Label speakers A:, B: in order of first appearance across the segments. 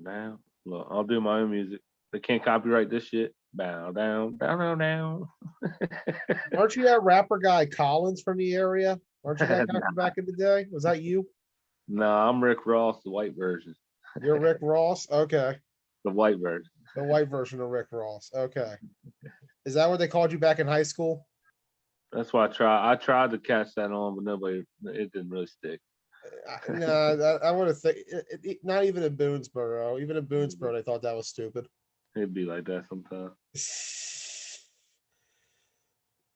A: Down. Look, I'll do my own music. They can't copyright this shit. Bow down, down, down, down.
B: Aren't you that rapper guy Collins from the area? Aren't you that guy from back in the day? Was that you?
A: No, I'm Rick Ross, the white version.
B: You're Rick Ross? Okay.
A: The white version.
B: The white version of Rick Ross. Okay. Is that what they called you back in high school?
A: That's why I tried to catch that on, but nobody. It didn't really stick.
B: No, I would have think not even in Boonesboro. Even in Boonesboro, they thought that was stupid.
A: It'd be like that sometimes.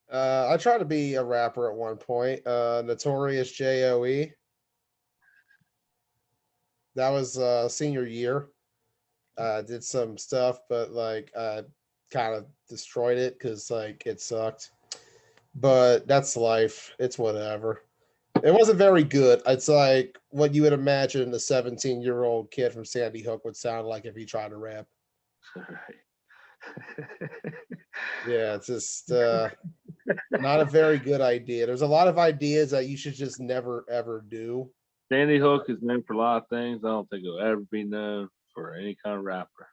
B: I tried to be a rapper at one point. Notorious J.O.E. That was senior year. Did some stuff, but like kind of destroyed it because like it sucked. But that's life. It's whatever. It wasn't very good. It's like what you would imagine a 17-year-old kid from Sandy Hook would sound like if he tried to rap. Yeah, it's just not a very good idea. There's a lot of ideas that you should just never ever do.
A: Sandy Hook is known for a lot of things. I don't think it'll ever be known for any kind of rapper.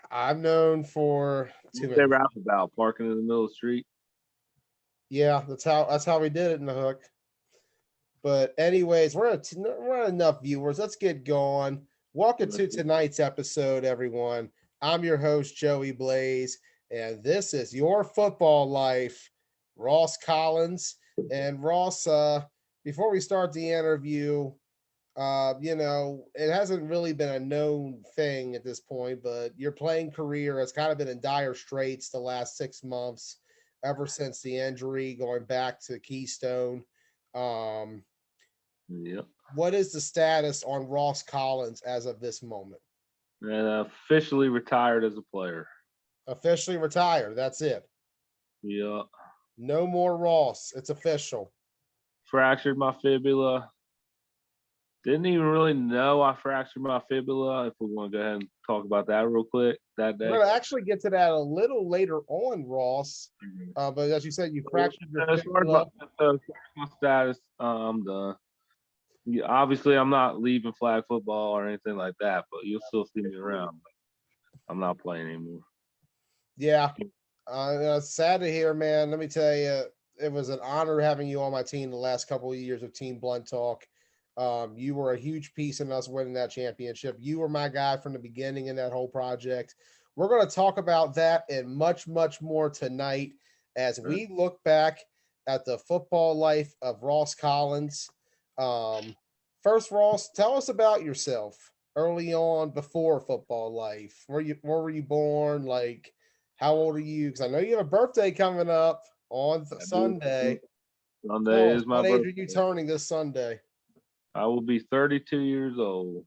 B: I'm known for
A: What they rap about parking in the middle of the street.
B: Yeah, that's how we did it in the Hook. But anyways, we're at enough viewers. Let's get going. Welcome to tonight's episode, everyone. I'm your host, Joey Blaze, and this is Your Football Life. Ross Collins. And Ross, before we start the interview, it hasn't really been a known thing at this point, but your playing career has kind of been in dire straits the last 6 months, ever since the injury, going back to Keystone.
A: Yep.
B: What is the status on Ross Collins as of this moment?
A: And officially retired as a player.
B: Officially retired. That's it.
A: Yeah.
B: No more Ross. It's official.
A: Fractured my fibula. Didn't even really know I fractured my fibula. If we want to go ahead and talk about that real quick that day.
B: We're going to actually get to that a little later on, Ross. But as you said, you fractured your fibula.
A: My status, I'm done. Obviously, I'm not leaving flag football or anything like that, but you'll still see me around. I'm not playing anymore.
B: Yeah. Sad to hear, man. Let me tell you, it was an honor having you on my team the last couple of years of Team Blunt Talk. You were a huge piece in us winning that championship. You were my guy from the beginning in that whole project. We're going to talk about that and much, much more tonight as we look back at the football life of Ross Collins. First, Ross, tell us about yourself early on before football life. Where were you born? Like, how old are you? Because I know you have a birthday coming up on Sunday.
A: Sunday is my birthday.
B: What age are you turning this Sunday?
A: I will be 32 years old.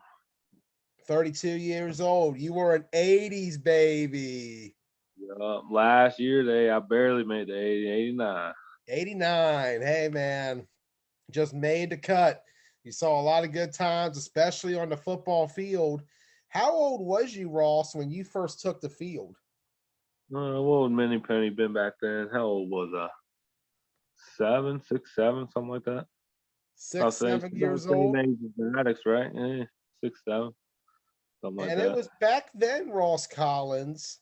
B: 32 years old. You were an 80s baby.
A: Yeah, last year I barely made the 89.
B: 89. Hey, man. Just made the cut. You saw a lot of good times, especially on the football field. How old was you, Ross, when you first took the field?
A: What would Minnie Penny been back then? How old was I? 6, 7, something like that.
B: 6, 7 years old.
A: Addicts, right? Yeah, 6, 7. Something like that.
B: And it was back then, Ross Collins,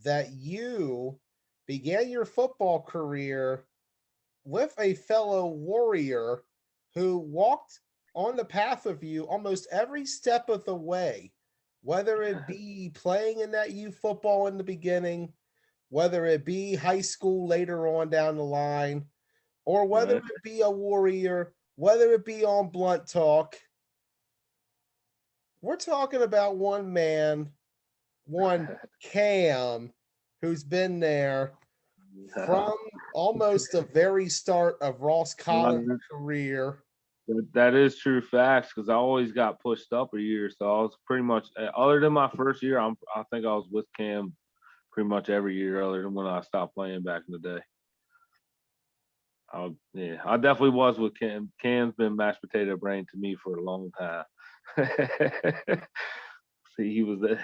B: that you began your football career with a fellow warrior who walked on the path of you almost every step of the way, whether it be playing in that youth football in the beginning, whether it be high school later on down the line, or whether it be a warrior, whether it be on Blunt Talk. We're talking about one man, one Cam, who's been there from almost the very start of Ross Collins' career.
A: That is true facts, because I always got pushed up a year. So I was pretty much, other than my first year, I think I was with Cam pretty much every year, other than when I stopped playing back in the day. I definitely was with Cam. Cam's been mashed potato brain to me for a long time. See, he was there.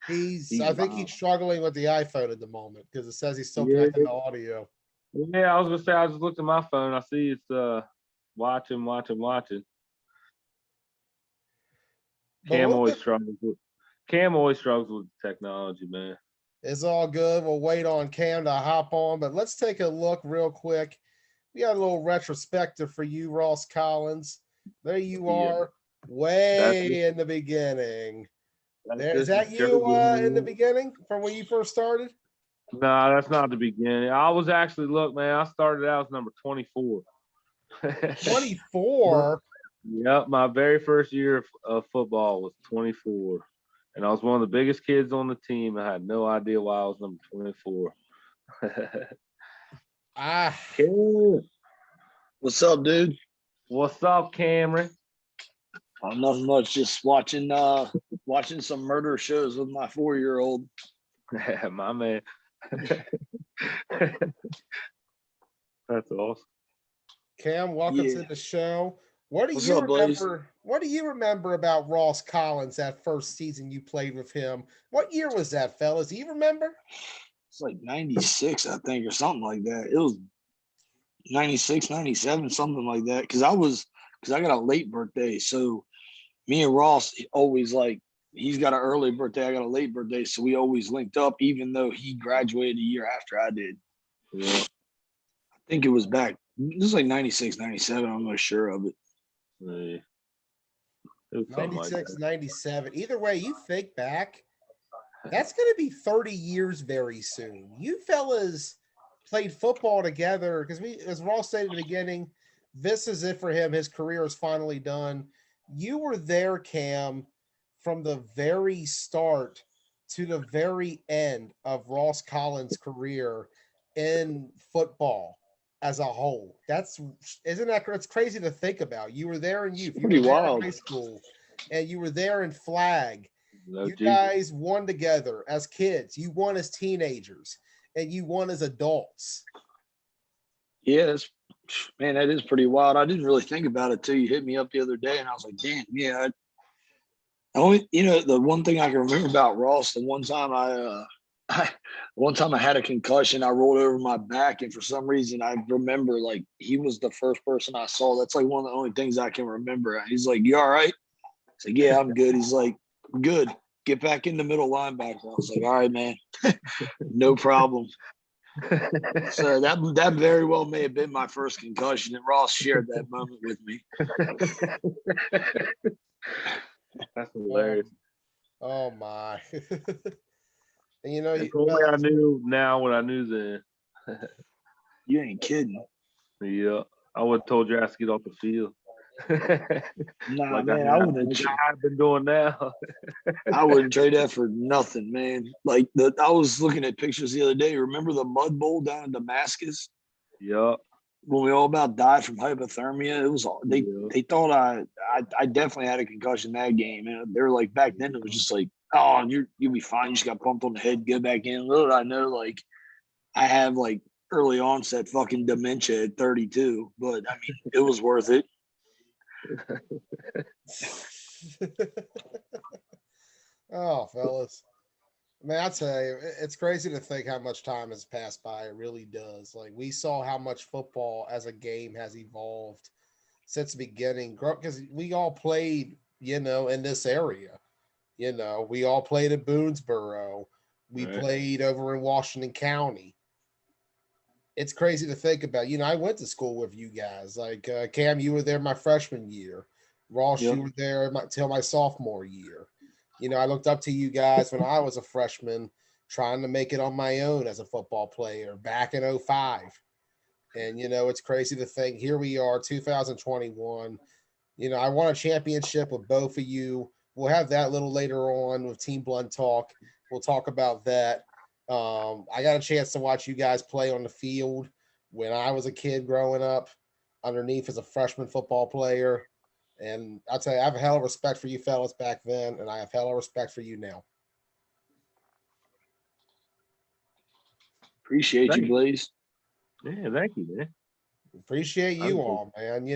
B: I think he's struggling with the iPhone at the moment because it says he's still connected to audio.
A: Yeah, I was gonna say, I just looked at my phone. I see it's watching.
B: But
A: Cam always struggles with technology, man.
B: it's all good. We'll wait on Cam to hop on, but let's take a look real quick. We got a little retrospective for you, Ross Collins. There you are, way in the beginning. Is that you in the beginning from when you first started?
A: Nah, that's not the beginning. I was actually, look, man, I started out as number 24.
B: 24?
A: Yep, my very first year of football was 24. And I was one of the biggest kids on the team. I had no idea why I was number 24.
C: What's up, dude?
A: What's up, Cameron?
C: Nothing much. Just watching some murder shows with my 4-year-old.
A: My man. That's awesome.
B: Cam, welcome to the show. What do you remember about Ross Collins that first season you played with him? What year was that, fellas? Do you remember?
C: It's like 96, I think, or something like that. It was 96, 97, something like that. Because I got a late birthday. So me and Ross always he's got an early birthday, I got a late birthday. So we always linked up, even though he graduated a year after I did.
A: Yeah.
C: I think it was back. It was like 96, 97. I'm not sure of it.
A: Yeah.
B: 96, 97. Either way, you think back, that's going to be 30 years very soon. You fellas played football together because as Ross said at the beginning, this is it for him. His career is finally done. You were there, Cam, from the very start to the very end of Ross Collins' career in football as a whole. It's crazy to think about. You were there in youth. You
C: Pretty
B: were there
C: wild.
B: in high school, and you were there in flag.
A: No,
B: you guys won together as kids. You won as teenagers, and you won as adults.
C: Yeah, man, that is pretty wild. I didn't really think about it till you hit me up the other day, and I was like, damn, yeah. The one thing I can remember about Ross, the one time I had a concussion, I rolled over my back, and for some reason I remember he was the first person I saw. That's one of the only things I can remember. He's like, "You all right?" I was like, "Yeah, I'm good." He's like, "Good. Get back in the middle linebacker." I was like, "All right, man, no problem." So that very well may have been my first concussion, and Ross shared that moment with me.
A: That's hilarious.
B: Oh my. And
A: if only I knew now what I knew then.
C: You ain't kidding.
A: Yeah, I would have told your ass to get off the field.
C: Nah, man, I wouldn't.
A: I've been doing now.
C: I wouldn't trade that for nothing, man. I was looking at pictures the other day. Remember the Mud Bowl down in Damascus?
A: Yep.
C: When we all about died from hypothermia, it was they thought I definitely had a concussion that game, and they were like, back then it was just like, oh, you'll be fine. You just got bumped on the head, go back in. Little did I know, I have early onset fucking dementia at 32, but I mean, it was worth it.
B: Oh, fellas. Man, I tell you, it's crazy to think how much time has passed by. It really does. We saw how much football as a game has evolved since the beginning. Because we all played, in this area. We all played at Boonesboro. We played over in Washington County. It's crazy to think about. I went to school with you guys. Cam, you were there my freshman year. Ross, you were there till my sophomore year. I looked up to you guys when I was a freshman, trying to make it on my own as a football player back in 2005. And, it's crazy to think here we are, 2021. I won a championship with both of you. We'll have that a little later on with Team Blunt Talk. We'll talk about that. I got a chance to watch you guys play on the field when I was a kid growing up underneath as a freshman football player. And I'll tell you, I have a hell of respect for you fellas back then, and I have hell of respect for you now.
C: Appreciate you, Blaze.
A: Yeah, thank you, man.
B: Appreciate you all, man.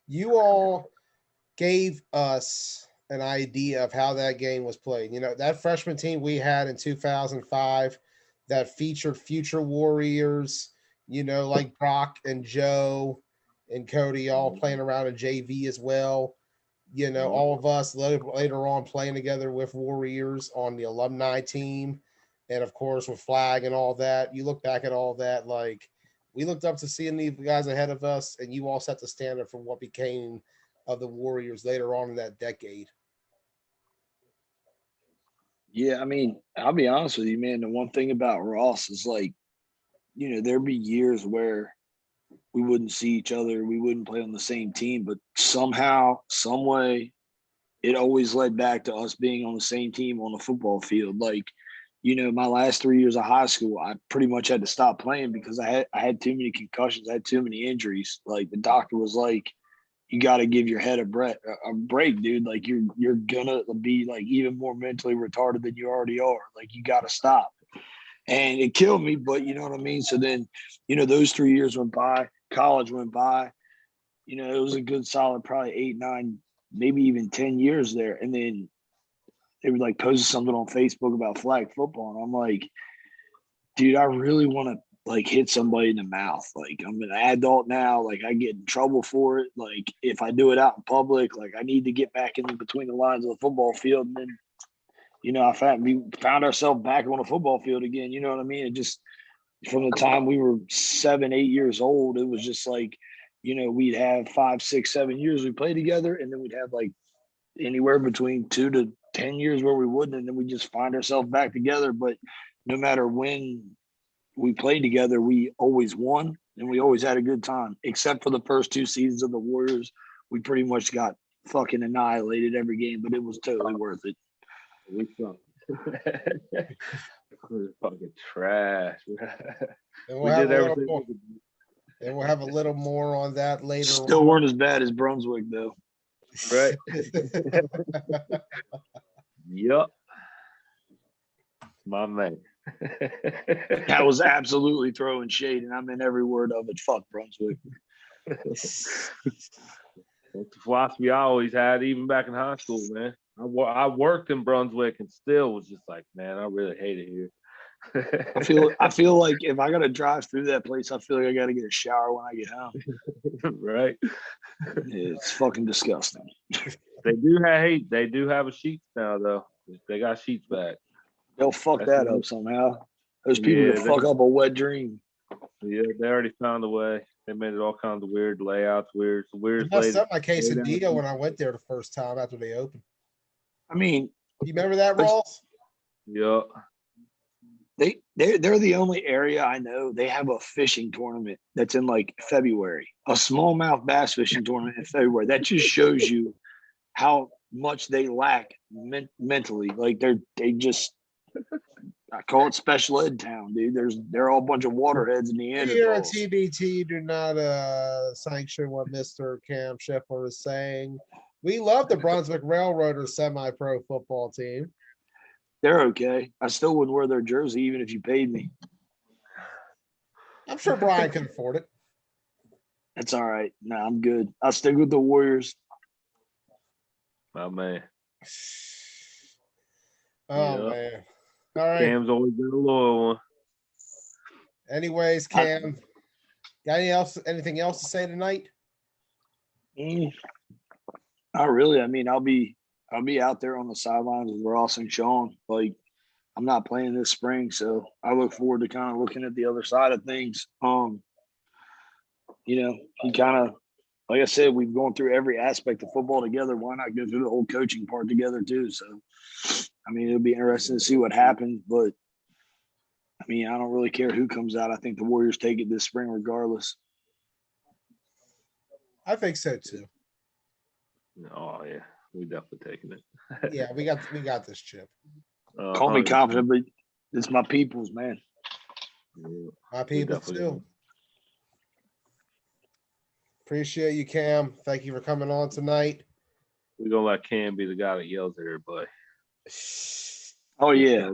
B: You all gave us an idea of how that game was played. That freshman team we had in 2005 that featured future Warriors, like Brock and Joe and Cody all playing around in JV as well. You know, all of us later on playing together with Warriors on the alumni team, and of course with Flag and all that. You look back at all that, like we looked up to seeing the guys ahead of us, and you all set the standard for what became of the Warriors later on in that decade.
C: Yeah, I mean, I'll be honest with you, man. The one thing about Ross is like, there'd be years where we wouldn't see each other, we wouldn't play on the same team, but somehow, some way, it always led back to us being on the same team on the football field. Like, my last 3 years of high school, I pretty much had to stop playing because I had too many concussions, I had too many injuries. Like the doctor was like, you got to give your head a break, dude. Like you're gonna be like even more mentally retarded than you already are. Like you got to stop. And it killed me, but you know what I mean? So then, those 3 years went by, college went by, it was a good solid, probably 8, 9, maybe even 10 years there. And then they would like post something on Facebook about flag football. And I'm like, dude, I really want to like hit somebody in the mouth. Like I'm an adult now. Like I get in trouble for it. Like if I do it out in public, like I need to get back in between the lines of the football field. And then, we found ourselves back on the football field again. You know what I mean? It just, from the time we were 7, 8 years old, it was just like, we'd have 5, 6, 7 years we played together. And then we'd have like anywhere between 2 to 10 years where we wouldn't. And then we just find ourselves back together. But no matter when we played together, we always won and we always had a good time, except for the first 2 seasons of the Warriors. We pretty much got fucking annihilated every game, but it was totally worth it.
A: We suck. We're fucking trash.
B: And
A: We did everything.
B: And we'll have a little more on that later.
C: Still weren't as bad as Brunswick, though.
A: Right. Yup. My man.
C: That was absolutely throwing shade, and I meant every word of it. Fuck Brunswick.
A: That's the philosophy I always had, even back in high school, man. I worked in Brunswick and still was just like, man, I really hate it here.
C: I feel like if I gotta drive through that place, I feel like I gotta get a shower when I get home.
A: Right.
C: It's fucking disgusting.
A: They do have a sheets now though. They got sheets back.
C: They'll fuck that up somehow. Those people that fuck up a wet dream.
A: Yeah, they already found a way. They made it all kinds of weird layouts, weird.
B: I messed up my quesadilla when I went there the first time after they opened.
C: I mean,
B: you remember that, Ross?
A: Yeah.
C: They're the only area I know they have a fishing tournament that's in like February, a smallmouth bass fishing tournament in February. That just shows you how much they lack mentally. Like they just, I call it special ed town, dude. They're all a bunch of waterheads in the end.
B: Here at TBT do not sanction what Mr. Cam Scheffler is saying. We love the Brunswick Railroaders semi-pro football team.
C: They're okay. I still wouldn't wear their jersey even if you paid me.
B: I'm sure Brian can afford it.
C: That's all right. Nah, I'm good. I'll stick with the Warriors.
A: My man.
B: Oh, man. All right.
A: Cam's always been a loyal one.
B: Anyways, Cam, got anything else to say tonight?
C: Not really. I mean, I'll be out there on the sidelines with Ross and Sean. Like, I'm not playing this spring, so I look forward to kind of looking at the other side of things. He kind of, like I said, we've gone through every aspect of football together. Why not go through the whole coaching part together too? So, I mean, it'll be interesting to see what happens. But I mean, I don't really care who comes out. I think the Warriors take it this spring regardless.
B: I think so too.
A: Oh yeah, we definitely taking it.
B: Yeah, we got this chip.
C: Call me confident, but it's my people's, man.
A: Yeah,
B: my people too. Appreciate you, Cam. Thank you for coming on tonight.
A: We're gonna let Cam be the guy that yells at everybody.
C: Oh yeah.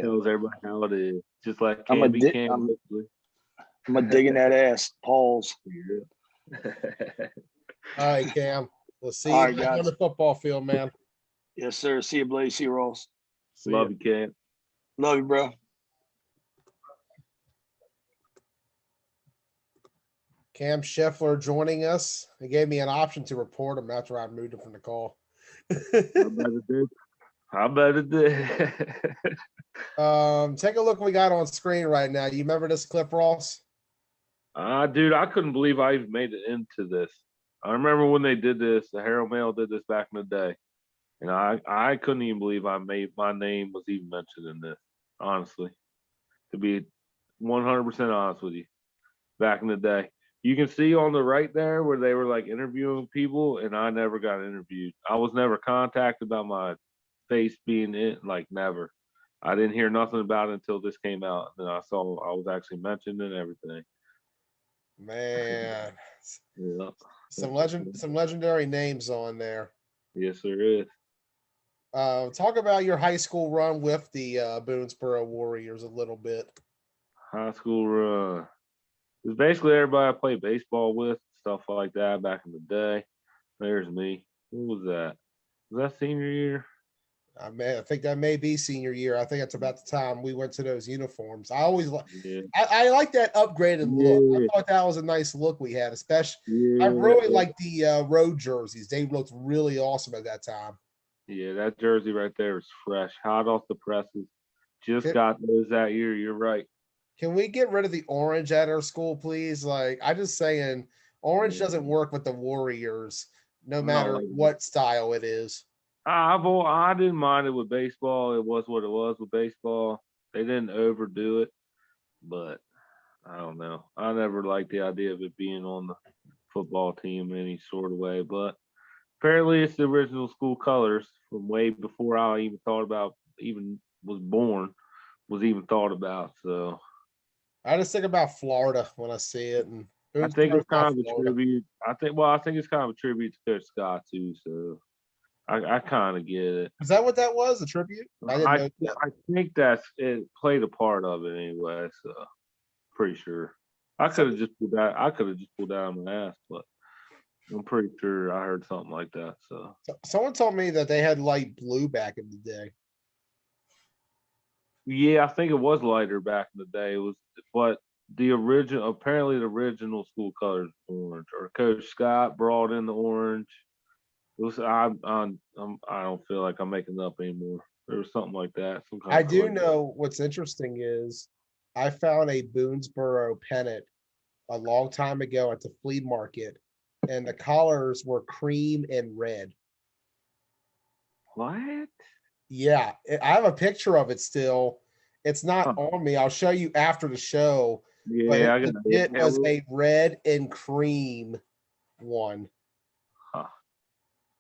A: Tells everybody how it is. Just like Cam
C: I'm a digging that ass. Pause.
B: All right, Cam. We'll see
C: All
B: you
C: right,
B: on the football field, man.
C: Yes, sir. See you, Blaze. See you, Ross.
A: Love you, Cam.
C: Love you, bro.
B: Cam Scheffler joining us. He gave me an option to report him after I moved him from the call.
A: I bet it did.
B: Take a look what we got on screen right now. You remember this clip, Ross?
A: Dude, I couldn't believe I even made it into this. I remember when they did this, the Herald Mail did this back in the day. And I couldn't even believe my name was even mentioned in this, honestly. To be 100% honest with you, back in the day. You can see on the right there where they were like interviewing people, and I never got interviewed. I was never contacted about my face being in, like never. I didn't hear nothing about it until this came out. And I saw I was actually mentioned and everything.
B: Man,
A: Yeah.
B: some legendary names on there.
A: Yes, there is.
B: Talk about your high school run with the Boonesboro Warriors a little bit.
A: High school run. It was basically everybody I played baseball with, stuff like that back in the day. There's me. Who was that? Was that senior year?
B: I think that may be senior year. I think that's about the time we went to those uniforms. I always
A: Yeah.
B: I like that upgraded look.
A: Yeah.
B: I thought that was a nice look we had, especially
A: Yeah.
B: I really like the road jerseys. They looked really awesome at that time.
A: Yeah, that jersey right there is fresh, hot off the presses. Just
B: It-
A: got those that year. You're right.
B: Can we get rid of the orange at our school, please? Like, I just saying, orange
A: Yeah.
B: doesn't work with the Warriors, no
A: No,
B: matter
A: like-
B: what style it is.
A: I didn't mind it with baseball. It was what it was with baseball. They didn't overdo it, but I don't know. I never liked the idea of it being on the football team any sort of way. But apparently, it's the original school colors from way before I even thought about even was born was even thought about. So
B: I just think about Florida when I see it, and
A: I think it's
B: Boonesboro's not
A: kind of a
B: Florida.
A: tribute. I think it's kind of a tribute to Coach Scott too. So I kind of get it.
B: Is that what that was? A tribute? I didn't know that.
A: I think that's it played a part of it anyway. So pretty sure I could have just pulled that. I could have just pulled that out of my ass, but I'm pretty sure I heard something like that. So
B: Someone told me that they had light blue back in the day.
A: yeah, I think it was lighter back in the day. It was, but the original school colors orange, or Coach Scott brought in the orange. It was I don't feel like I'm making it up anymore. There was something like that. Some kind
B: I
A: of
B: do
A: color.
B: know what's interesting is I found a Boonesboro pennant a long time ago at the flea market, and the collars were cream and red.
A: What?
B: Yeah, I have a picture of it still. It's not
A: Huh.
B: on me. I'll show you after the show. But
A: Yeah, I
B: it
A: got
B: legit was a red and cream one.
A: Huh.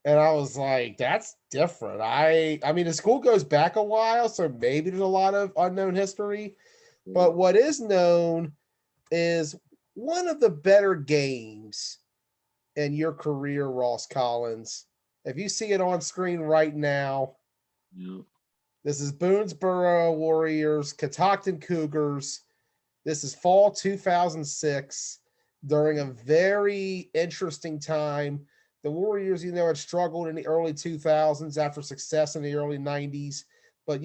B: And I was like, that's different. I mean, the school goes back a while, so maybe there's a lot of unknown history. But what is known is one of the better games in your career, Ross Collins. If you see it on screen right now,
A: Yeah.
B: this is Boonesboro Warriors, Catoctin Cougars. This is fall 2006 during a very interesting time. The Warriors, had struggled in the early 2000s after success in the early 90s. But,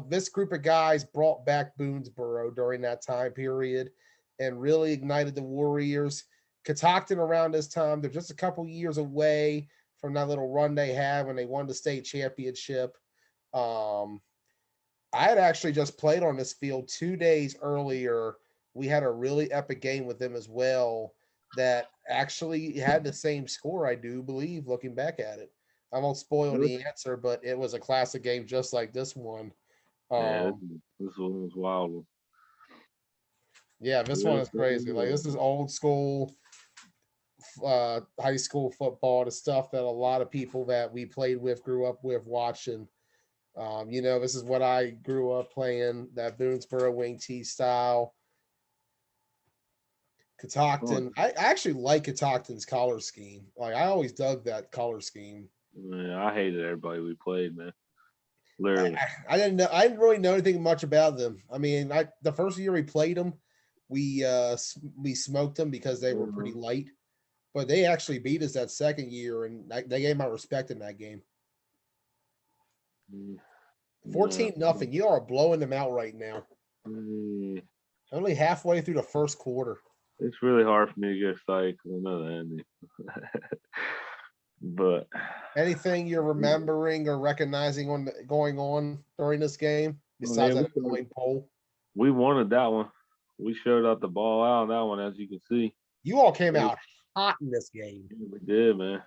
B: this group of guys brought back Boonesboro during that time period and really ignited the Warriors. Catoctin around this time, they're just a couple years away from that little run they had when they won the state championship. I had actually just played on this field 2 days earlier. We had a really epic game with them as well that actually had the same score, I do believe, looking back at it. I won't spoil the answer, but it was a classic game just like this one.
A: Yeah, this one was wild.
B: Yeah, this one is crazy. Like, this is old school high school football, the stuff that a lot of people that we played with grew up with watching. This is what I grew up playing, that Boonesboro wing tee style. Catoctin. I actually like Catoctin's color scheme. Like, I always dug that color scheme.
A: Yeah, I hated everybody we played, man. Literally.
B: I didn't know. I didn't really know anything much about them. I mean, the first year we played them, we smoked them because they were pretty light. But they actually beat us that second year, and they gave my respect in that game. 14-0. You are blowing them out right now. Only halfway through the first quarter.
A: It's really hard for me to get excited because I know the ending. But
B: Anything you're remembering or recognizing going on during this game besides
A: man,
B: that annoying pole?
A: we wanted that one. We showed up the ball out on that one, as you can see.
B: You all came out hot in this game.
A: We did, man.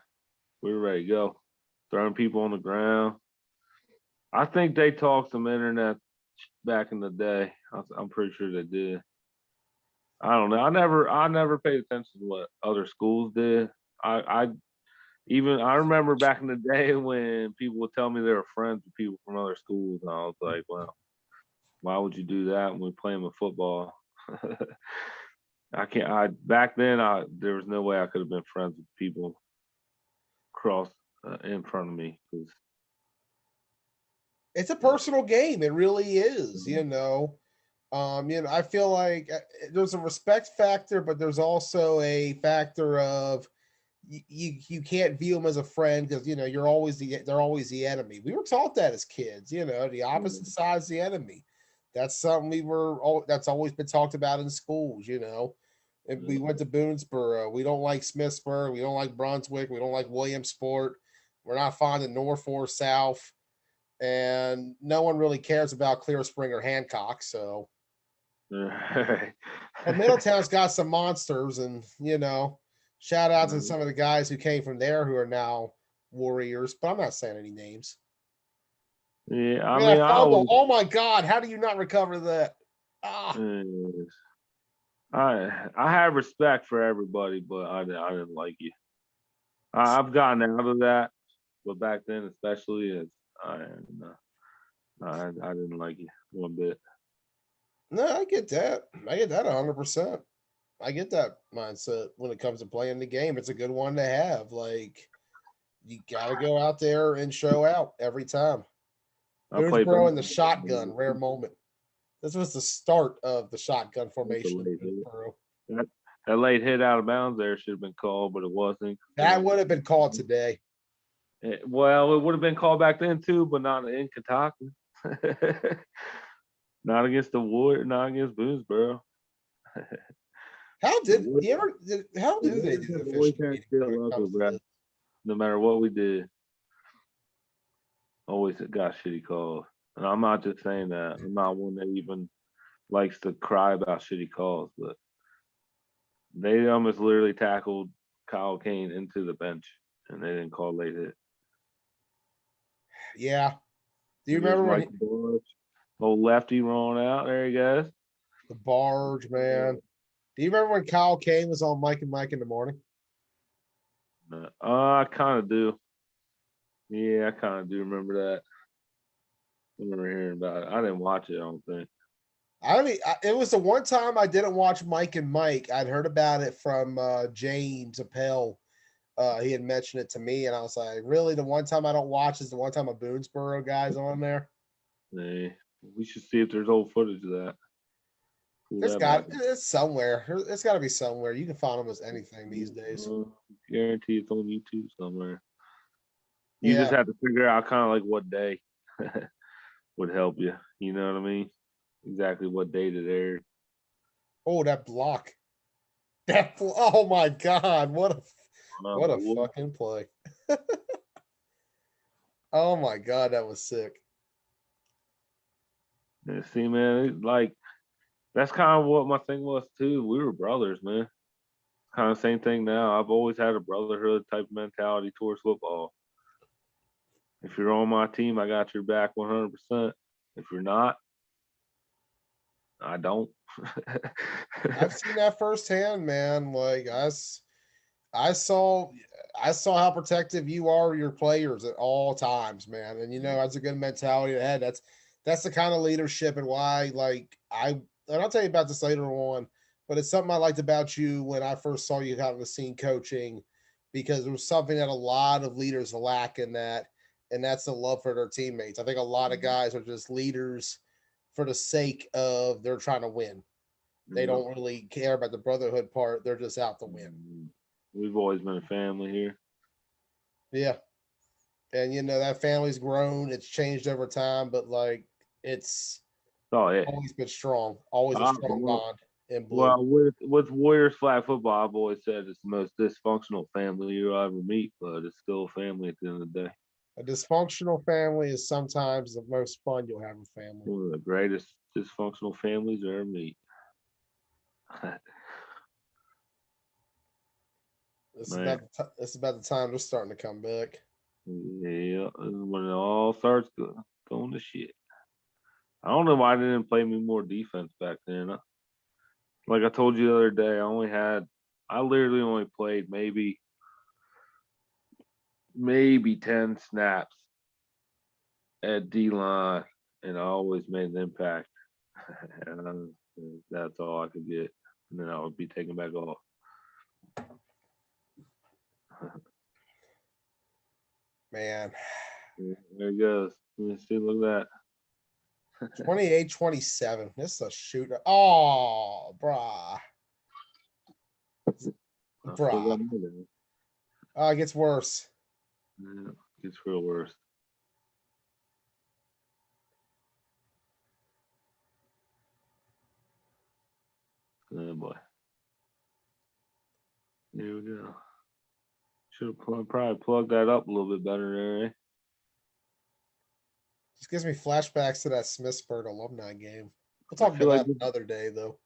A: We were ready to go. Throwing people on the ground. I think they talked some internet back in the day. I'm pretty sure they did. I don't know. I never paid attention to what other schools did. I remember back in the day when people would tell me they were friends with people from other schools, and I was like, well, why would you do that when we're playing with football? I can't. Back then, there was no way I could have been friends with people cross in front of me because
B: It's a personal game. It really is, I feel like there's a respect factor, but there's also a factor of you can't view them as a friend because they're always the enemy. We were taught that as kids, the opposite side's the enemy. That's something that's always been talked about in schools, If we went to Boonesboro, we don't like Smithsburg, we don't like Brunswick, we don't like Williamsport, we're not fond of North or South, and no one really cares about Clear Spring or Hancock. So, but Middletown's got some monsters, and shout out to some of the guys who came from there who are now Warriors. But I'm not saying any names.
A: Yeah,
B: I mean, oh my God, how do you not recover that?
A: I have respect for everybody, but I didn't like you. I've gotten out of that, but back then especially, I didn't like you one bit.
B: No, I get that. I get that 100%. I get that mindset when it comes to playing the game. It's a good one to have. Like, you got to go out there and show out every time. Boonesboro in the shotgun, rare moment. This was the start of the shotgun formation.
A: That late hit out of bounds there should have been called, but it wasn't.
B: That would have been called today.
A: It would have been called back then too, but not in Kentucky. Not against the Warriors, not against Boonesboro.
B: How do they do the officiating?
A: No matter what we did, always got shitty calls. And I'm not just saying that. I'm not one that even likes to cry about shitty calls, but they almost literally tackled Kyle Kane into the bench, and they didn't call late hit.
B: Yeah. Do you remember when
A: old lefty rolling out? There he goes.
B: The barge, man. Do you remember when Kyle Kane was on Mike and Mike in the morning?
A: I kind of do. Yeah, I kind of do remember that. I remember hearing about it. I didn't watch it, I don't think.
B: It was the one time I didn't watch Mike and Mike. I'd heard about it from James Appel. He had mentioned it to me, and I was like, really? The one time I don't watch is the one time a Boonesboro guy's on there?
A: Hey, we should see if there's old footage of that.
B: It's somewhere. It's got to be somewhere. You can find almost anything these days.
A: Guarantee it's on YouTube somewhere. You just have to figure out kind of like what day would help you. You know what I mean? Exactly what date it aired.
B: Oh, that block. Oh my God. What a fucking play. Oh my God, that was sick.
A: Yeah, see, man, that's kind of what my thing was too. We were brothers, man. Kind of same thing now. I've always had a brotherhood type of mentality towards football. If you're on my team, I got your back 100%. If you're not, I don't.
B: I've seen that firsthand, man. Like I saw how protective you are of your players at all times, man. And that's a good mentality to have. That's the kind of leadership and why, and I'll tell you about this later on, but it's something I liked about you when I first saw you out on the scene coaching, because there was something that a lot of leaders lack in that, and that's the love for their teammates. I think a lot of guys are just leaders for the sake of they're trying to win. They don't really care about the brotherhood part. They're just out to win.
A: We've always been a family here.
B: Yeah. And that family's grown. It's changed over time, but it's always been strong. Always a strong bond. in blue.
A: Well, with Warriors flag football, I've always said it's the most dysfunctional family you'll ever meet, but it's still a family at the end of the day.
B: A dysfunctional family is sometimes the most fun you'll have a family.
A: One of the greatest dysfunctional families you ever meet.
B: This is
A: Man.
B: about the time they're starting to come back.
A: Yeah, this is when it all starts going to shit. I don't know why they didn't play me more defense back then. Like I told you the other day, I literally only played maybe 10 snaps at D line, and I always made an impact. And that's all I could get. And then I would be taken back off.
B: Man,
A: There it goes. Let's see, look at that.
B: 28-27. This is a shooter. Oh, brah.
A: I still got
B: Bruh.
A: more there.
B: Oh, it gets worse.
A: Yeah, gets real worse. Oh boy. Here we go. Should have probably plugged that up a little bit better there, eh?
B: Just gives me flashbacks to that Smithsburg alumni game. We'll talk
A: feel
B: about
A: like
B: that another day, though.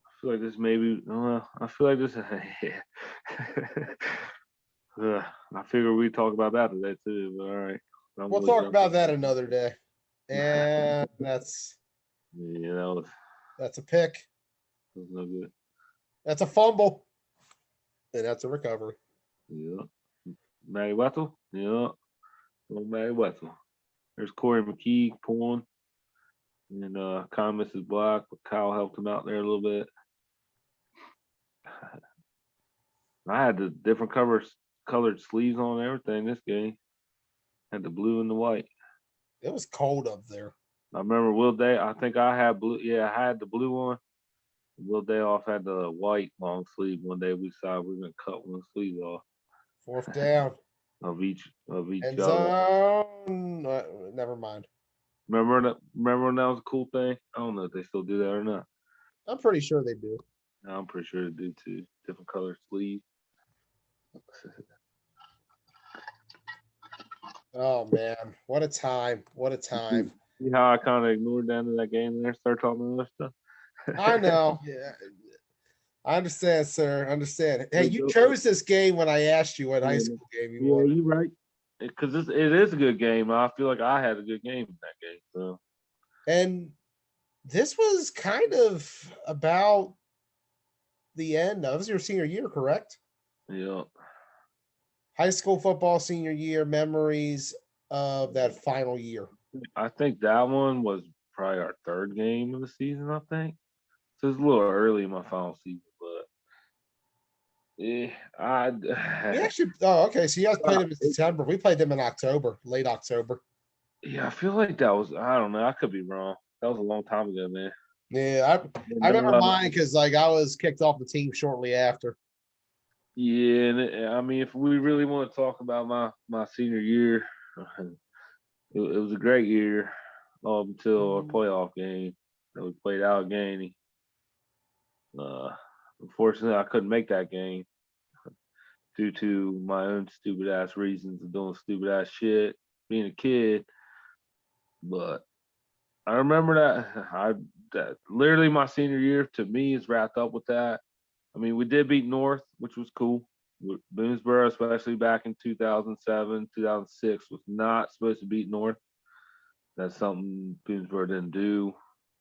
A: I feel like this maybe. I feel like this. I figure we talk about that today too. But all right.
B: We'll talk about that another day. And that's
A: Yeah,
B: a pick.
A: that was no good.
B: That's a fumble. And that's a recovery.
A: Yeah. Matty Wetzel. Yeah. Well, Matty Wetzel. There's Corey McKee pulling. And kind of misses block, but Kyle helped him out there a little bit. I had the different colored sleeves on and everything this game. Had the blue and the white.
B: It was cold up there.
A: I remember Will Day. I think I had blue. Yeah, I had the blue one. Will Dayoff had the white long sleeve. One day we decided we were gonna cut one sleeve off.
B: Fourth down.
A: of each
B: End
A: other.
B: zone. Never mind.
A: Remember when that was a cool thing? I don't know if they still do that or not.
B: I'm pretty sure they do.
A: I'm pretty sure they do too. Different color sleeve.
B: Oh man, what a time! What a time!
A: See how I kind of ignored the end of that game there, start talking other stuff.
B: I know. Yeah, I understand, sir. I understand. Hey, you chose this game when I asked you what high school game you wanted.
A: Yeah, you're right. Because it is a good game. I feel like I had a good game in that game. So.
B: And this was kind of about the end. That was your senior year, correct?
A: Yeah.
B: High school football senior year, memories of that final year.
A: I think that one was probably our third game of the season, I think. So it's a little early in my final season, but yeah,
B: We actually okay. So you guys played them in September. We played them in October, late October.
A: Yeah, I feel like that was, I don't know, I could be wrong. That was a long time ago, man.
B: Yeah, I remember mine because like I was kicked off the team shortly after.
A: Yeah, and I mean, if we really want to talk about my senior year, it was a great year up until our playoff game that we played Allegheny. Unfortunately, I couldn't make that game due to my own stupid ass reasons of doing stupid ass shit, being a kid. But I remember that literally my senior year to me is wrapped up with that. I mean, we did beat North, which was cool. Boonesboro, especially back in 2007, 2006, was not supposed to beat North. That's something Boonesboro didn't do.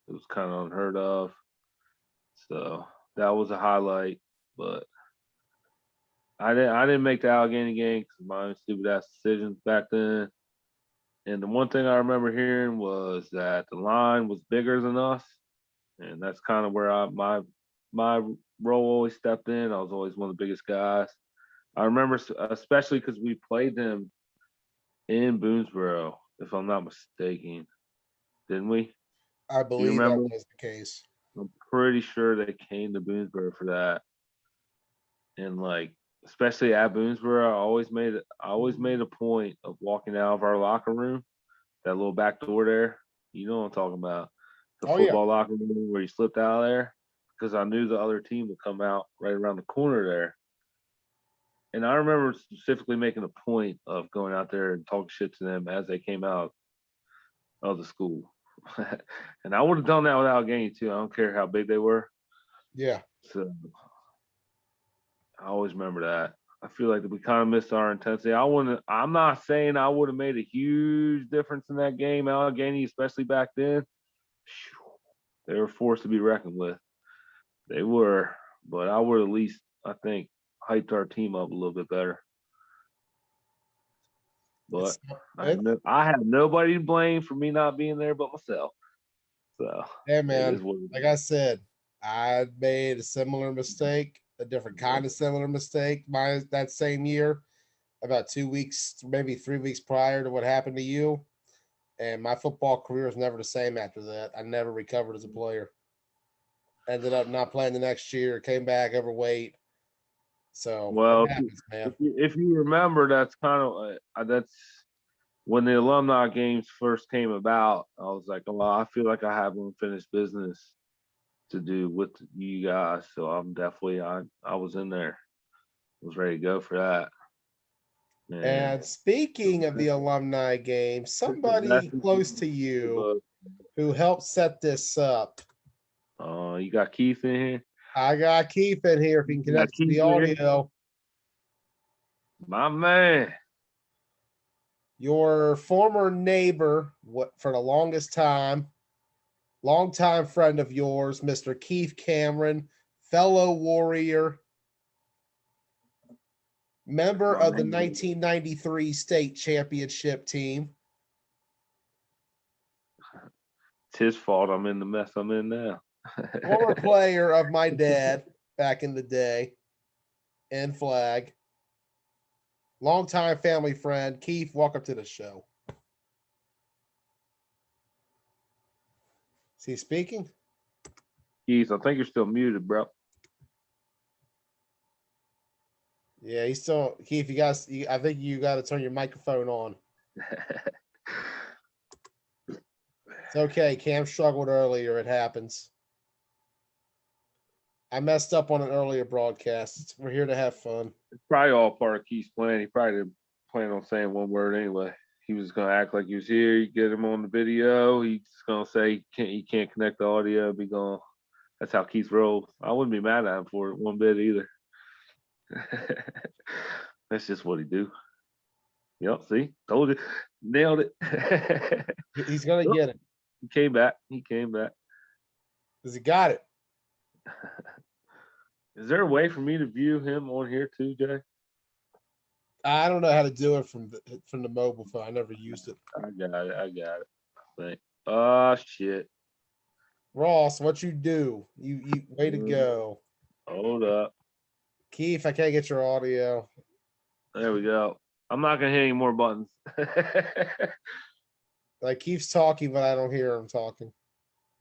A: It was kind of unheard of. So that was a highlight. But I didn't make the Allegheny game because of my own stupid ass decisions back then. And the one thing I remember hearing was that the line was bigger than us, and that's kind of where my role always stepped in. I was always one of the biggest guys. I remember, especially because we played them in Boonesboro, if I'm not mistaken, didn't we?
B: I believe that was the case.
A: I'm pretty sure they came to Boonesboro for that, and like especially at Boonesboro, I always made a point of walking out of our locker room, that little back door there. You know what I'm talking about? The football locker room where you slipped out of there. because I knew the other team would come out right around the corner there. And I remember specifically making a point of going out there and talking shit to them as they came out of the school. And I would have done that without Allegheny too. I don't care how big they were.
B: Yeah.
A: So I always remember that. I feel like we kind of missed our intensity. I'm not saying I would have made a huge difference in that game. Allegheny, especially back then, they were forced to be reckoned with. They were, but I would at least, I think, hyped our team up a little bit better. But I have nobody to blame for me not being there but myself. So
B: hey man, like I said, I made a similar mistake, a different kind of similar mistake that same year, about 2 weeks, maybe 3 weeks prior to what happened to you. And my football career was never the same after that. I never recovered as a player. Ended up not playing the next year, came back overweight. So
A: well,
B: happens, man.
A: If you remember, that's kind of that's when the alumni games first came about. I was like, well, I feel like I have unfinished business to do with you guys. So I'm definitely I was in there, was ready to go for that.
B: And speaking of the alumni game, somebody close to you who helped set this up.
A: You got Keith in here?
B: I got Keith in here if he can connect to the audio.
A: My man.
B: Your former neighbor, for the longest time, longtime friend of yours, Mr. Keith Cameron, fellow Warrior, member of the 1993 state championship team.
A: It's his fault I'm in the mess I'm in now.
B: Former player of my dad back in the day in flag. Longtime family friend. Keith, welcome to the show. Is he speaking?
A: Keith, I think you're still muted, bro.
B: Yeah, he's still Keith. I think you got to turn your microphone on. It's okay. Cam struggled earlier. It happens. I messed up on an earlier broadcast. We're here to have fun.
A: It's probably all part of Keith's plan. He probably didn't plan on saying one word anyway. He was gonna act like he was here. You get him on the video. He's gonna say he can't connect the audio. Be gone. That's how Keith rolls. I wouldn't be mad at him for it one bit either. That's just what he do. Yep. See, told you, nailed it.
B: He's gonna get it.
A: He came back.
B: Because he got it.
A: Is there a way for me to view him on here too, Jay?
B: I don't know how to do it from the mobile phone. I never used it.
A: I got it. Oh shit.
B: Ross, what you do? You way to go.
A: Hold up.
B: Keith, I can't get your audio.
A: There we go. I'm not gonna hit any more buttons.
B: Like Keith's talking, but I don't hear him talking.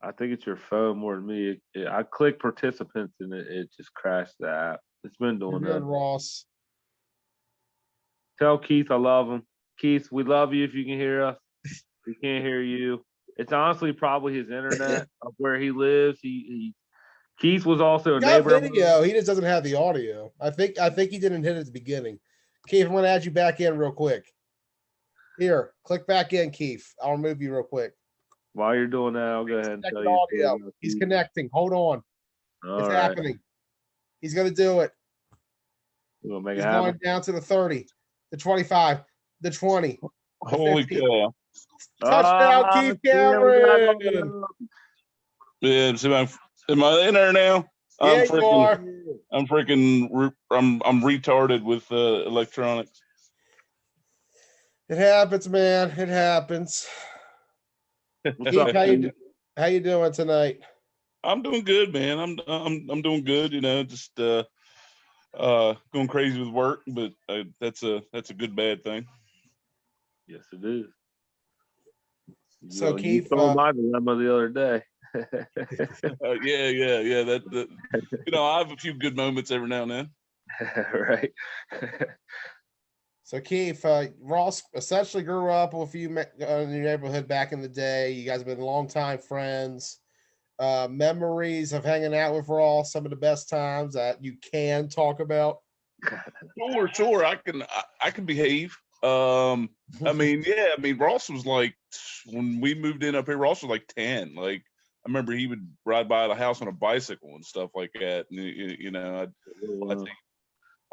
A: I think it's your phone more than me. I click participants and it just crashed the app. It's been doing that.
B: Ross.
A: Tell Keith I love him. Keith, we love you if you can hear us. We can't hear you. It's honestly probably his internet of where he lives. Keith was also a neighbor.
B: Video. He just doesn't have the audio. I think he didn't hit it at the beginning. Keith, I'm gonna add you back in real quick. Here, click back in, Keith. I'll remove you real quick.
A: While you're doing that, I'll go ahead and tell you.
B: Audio. He's connecting. Hold on. It's happening. He's gonna do it.
A: He's going
B: down to the 30, the 25, the 20.
D: Holy cow.
B: Touchdown, Keith Cameron.
D: Yeah, so am I in there now?
B: Yeah, you are.
D: I'm retarded with electronics.
B: It happens, man. It happens. Keith, how you doing tonight?
D: I'm doing good, man. I'm doing good. You know, just going crazy with work, but that's a good bad thing.
A: Yes, it is.
B: So Keith,
A: you told my dilemma the other day.
D: Yeah. That you know, I have a few good moments every now and then.
A: Right.
B: So Keith, Ross essentially grew up with you in your neighborhood back in the day. You guys have been longtime friends. Memories of hanging out with Ross, some of the best times that you can talk about.
D: Sure. I can behave. I mean, yeah. I mean, Ross was like when we moved in up here. Ross was like 10. Like I remember he would ride by the house on a bicycle and stuff like that. And you know,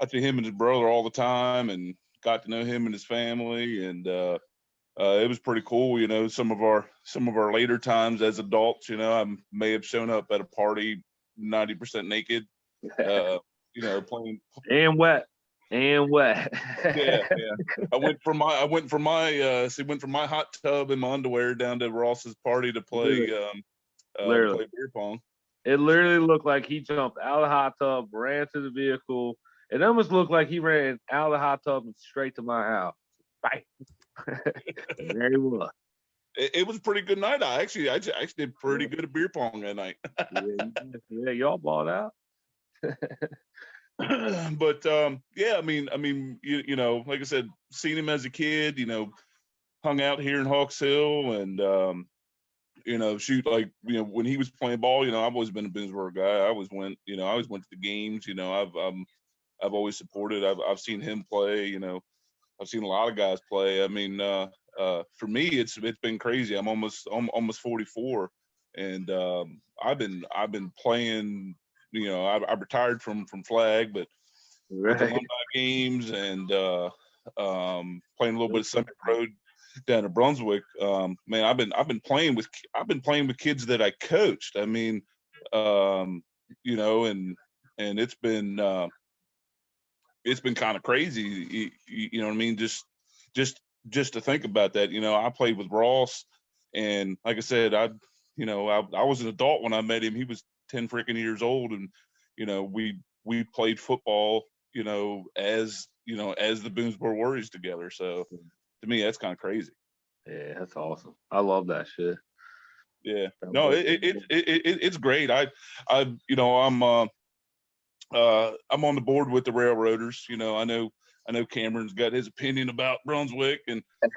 D: I see him and his brother all the time, and got to know him and his family, and it was pretty cool. You know, some of our later times as adults. You know, I may have shown up at a party 90% naked. You know, playing
A: and wet.
D: yeah. I went from my hot tub in my underwear down to Ross's party to play
A: Literally.
D: beer pong.
A: It literally looked like he jumped out of the hot tub, ran to the vehicle. It almost looked like he ran out of the hot tub and straight to my house. Right. There he was.
D: It was a pretty good night. I actually did pretty good at beer pong that night.
A: Yeah, y'all balled out.
D: But yeah, I mean, you know, like I said, seen him as a kid, you know, hung out here in Hawks Hill, and you know, shoot, like, you know, when he was playing ball, you know, I've always been a Boonesboro guy. I always went to the games. You know, I've always supported. I've seen him play. You know, I've seen a lot of guys play. I mean, for me, it's been crazy. I'm almost 44, and I've been playing. You know, I retired from flag, but with alumni games and playing a little bit of Summit Road down in Brunswick. Man, I've been playing with kids that I coached. I mean, you know, and it's been kind of crazy. You know what I mean? Just to think about that. You know, I played with Ross, and like I said, I was an adult when I met him. He was 10 freaking years old, and you know, we played football, you know, as the Boonesboro Warriors together. So to me, that's kind of crazy.
A: Yeah, that's awesome. I love that shit.
D: Yeah, no, it's great. You know, I'm on the board with the Railroaders. You know, I know Cameron's got his opinion about Brunswick, and you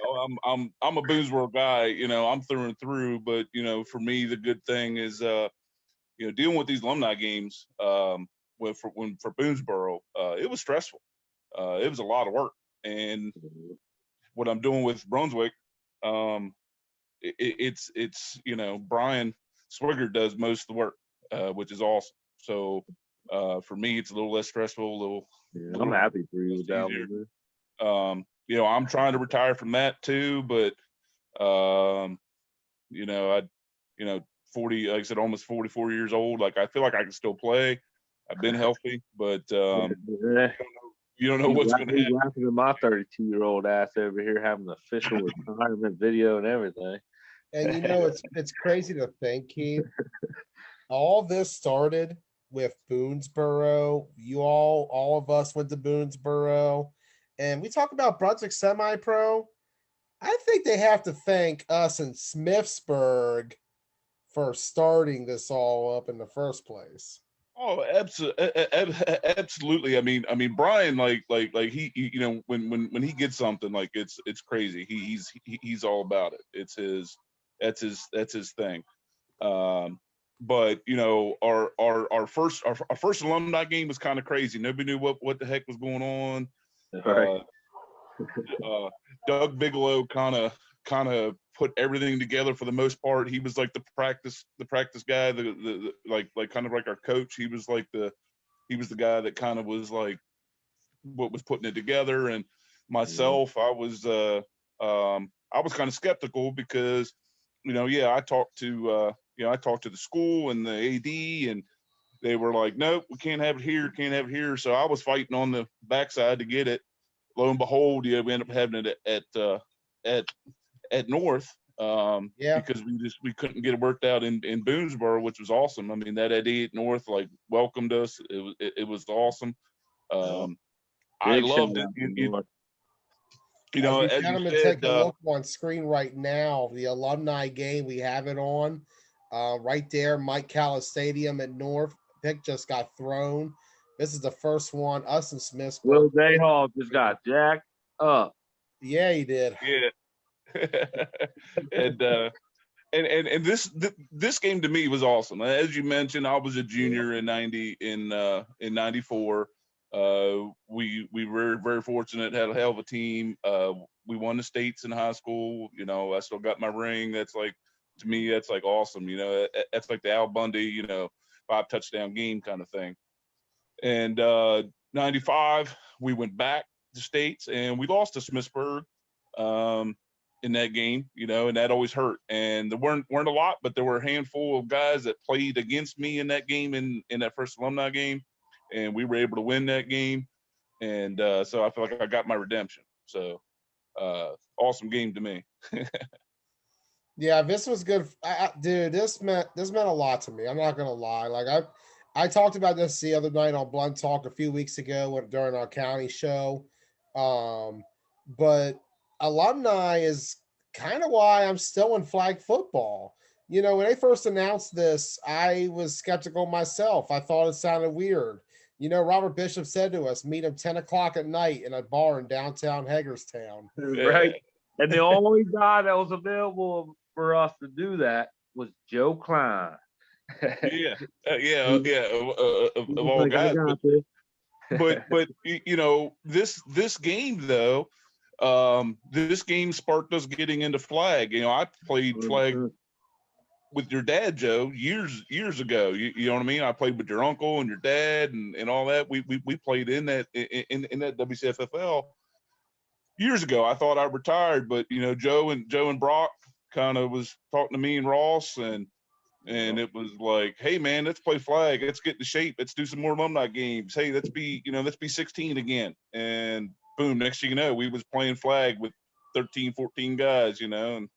D: know, I'm a Boonesboro guy. You know, I'm through and through. But you know, for me, the good thing is you know, dealing with these alumni games for Boonesboro, it was stressful. It was a lot of work, and what I'm doing with Brunswick, it's you know, Brian Swigert does most of the work, which is awesome. So for me, it's a little less stressful.
A: I'm happy for you with that one.
D: You know, I'm trying to retire from that too, but you know, 40, like I said, almost 44 years old. Like, I feel like I can still play. I've been healthy, but you don't know what's going to happen.
A: Laughing at my 32-year-old ass over here having an official retirement video and everything.
B: And you know, it's crazy to think, Keith. All this started with Boonesboro. You all of us went to Boonesboro, and we talk about Brunswick semi-pro. I think they have to thank us in Smithsburg for starting this all up in the first place.
D: Oh, absolutely. I mean, Brian, like he, you know, when he gets something, like it's crazy. He's all about it. That's his thing. But you know, our first alumni game was kind of crazy. Nobody knew what the heck was going on.
A: Right.
D: Doug Bigelow kind of put everything together for the most part. He was like the practice guy, the like kind of like our coach. He was the guy that kind of was like what was putting it together. And myself, I was kind of skeptical because, you know, yeah, I talked to the school and the AD, and they were like, nope, we can't have it here. So I was fighting on the backside to get it. Lo and behold, yeah, we ended up having it at North, because we couldn't get it worked out in Boonesboro, which was awesome. I mean, that AD at North like welcomed us. It was awesome. I loved it. You know,
B: as
D: as
B: you
D: you said,
B: take a look on screen right now, the alumni game, we have it on right there. Mike Callis Stadium at North. Pick just got thrown. This is the first one. Us and Smithsburg.
A: Will Dayhall just got jacked up.
B: Yeah, he did.
D: Yeah. And and this game to me was awesome. As you mentioned, I was a junior in '94. We were very fortunate, had a hell of a team. We won the states in high school. You know, I still got my ring. That's like, to me, that's like awesome. You know, that's like the Al Bundy, you know, 5 touchdown game kind of thing. And '95, we went back to states and we lost to Smithsburg in that game, you know, and that always hurt. And there weren't a lot, but there were a handful of guys that played against me in that game, in that first alumni game, and we were able to win that game. And so I feel like I got my redemption. So awesome game to me.
B: Yeah, this was good. Dude, this meant a lot to me. I'm not gonna lie. Like I talked about this the other night on Blunt Talk a few weeks ago during our county show. But alumni is kind of why I'm still in flag football. You know, when they first announced this, I was skeptical myself. I thought it sounded weird. You know, Robert Bishop said to us, meet him 10 o'clock at night in a bar in downtown Hagerstown.
A: Right. And the only guy that was available for us to do that was Joe Klein.
D: Yeah. Of all
A: Like,
D: guys.
A: I got this.
D: But you know, this game though, this game sparked us getting into flag. You know, I played flag with your dad, Joe, years ago. You know what I mean? I played with your uncle and your dad and all that. We played in that WCFFL years ago. I thought I retired, but you know, Joe and Brock kind of was talking to me and Ross, and it was like, hey man, let's play flag. Let's get into shape. Let's do some more alumni games. Hey, let's be 16 again. And boom, next thing you know, we was playing flag with 13, 14 guys, you know,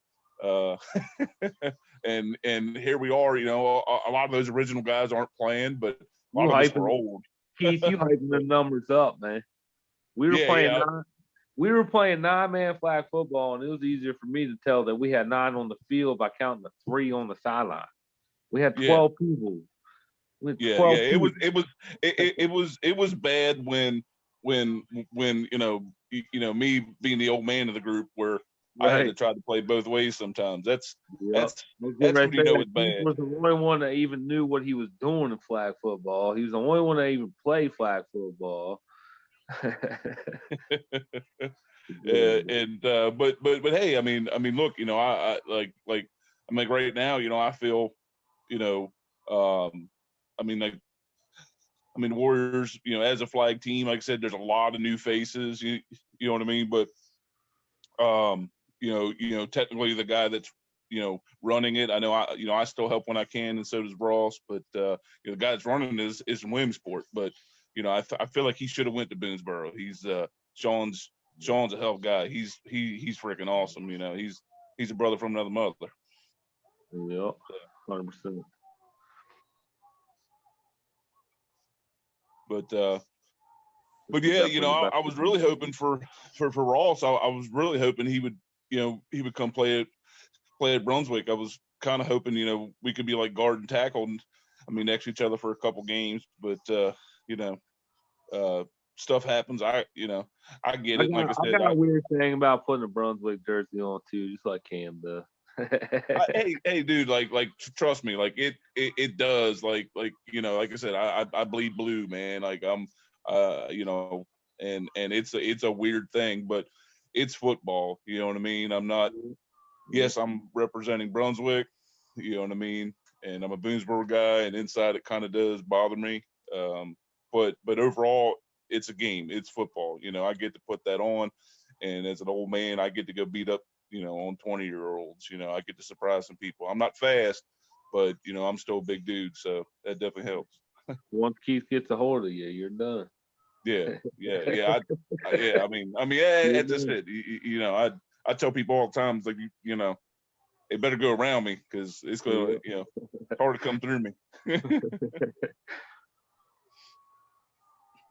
D: and and here we are. You know, a lot of those original guys aren't playing, but a lot of us are old.
A: Keith, you hyping the numbers up, man. We were playing 9-man flag football, and it was easier for me to tell that we had 9 on the field by counting the 3 on the sideline. We had 12 people.
D: It was bad when you know me being the old man of the group, where I had to try to play both ways sometimes. That's when you know it's bad.
A: He was the only one that even knew what he was doing in flag football. He was the only one that even played flag football.
D: But hey, I mean, look, you know, I like right now, you know, I feel, you know, the Warriors, you know, as a flag team, like I said, there's a lot of new faces, you know what I mean? But, you know, technically the guy that's, you know, running it, I know I still help when I can, and so does Ross, but, you know, the guy that's running is in Williamsport, but, you know, I feel like he should have went to Boonesboro. He's, Sean's a hell of a guy. He's freaking awesome. You know, he's a brother from another mother.
A: Yep, 100%.
D: But yeah, you know, I was really hoping for Ross. I was really hoping he would come play at Brunswick. I was kind of hoping, you know, we could be like guard and tackle, and next to each other for a couple games. But you know, stuff happens. I get it. Like I said,
A: I got a weird thing about putting a Brunswick jersey on too, just like Cam does.
D: hey, dude, like trust me, like it does, like you know, like I said, I bleed blue, man. Like I'm, you know, and it's a weird thing, but it's football. You know what I mean? I'm not. Yes, I'm representing Brunswick. You know what I mean? And I'm a Boonesboro guy, and inside it kind of does bother me. But overall, it's a game. It's football. You know, I get to put that on, and as an old man, I get to go beat up, you know, on 20-year-olds. You know, I get to surprise some people. I'm not fast, but you know, I'm still a big dude, so that definitely helps.
A: Once Keith gets a hold of you, you're done.
D: Yeah. I mean, that's just it. You know, I tell people all the time, it's like, you know, they better go around me because it's gonna, you know, hard to come through me.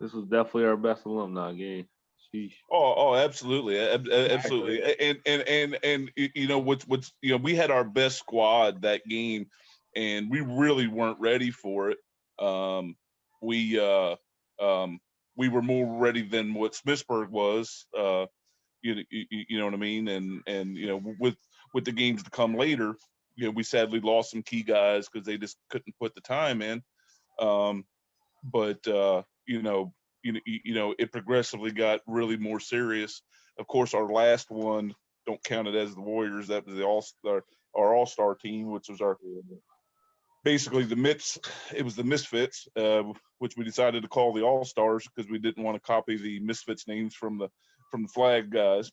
A: This was definitely our best alumni game. Sheesh.
D: Oh, absolutely, absolutely. And you know what's you know, we had our best squad that game, and we really weren't ready for it. We were more ready than what Smithsburg was. You know what I mean? And you know, with the games to come later, we sadly lost some key guys because they just couldn't put the time in. But it progressively got really more serious. Of course, our last one, don't count it as the Warriors. That was our all-star team, which was basically it was the Misfits, which we decided to call the All-Stars because we didn't want to copy the Misfits names from the flag guys.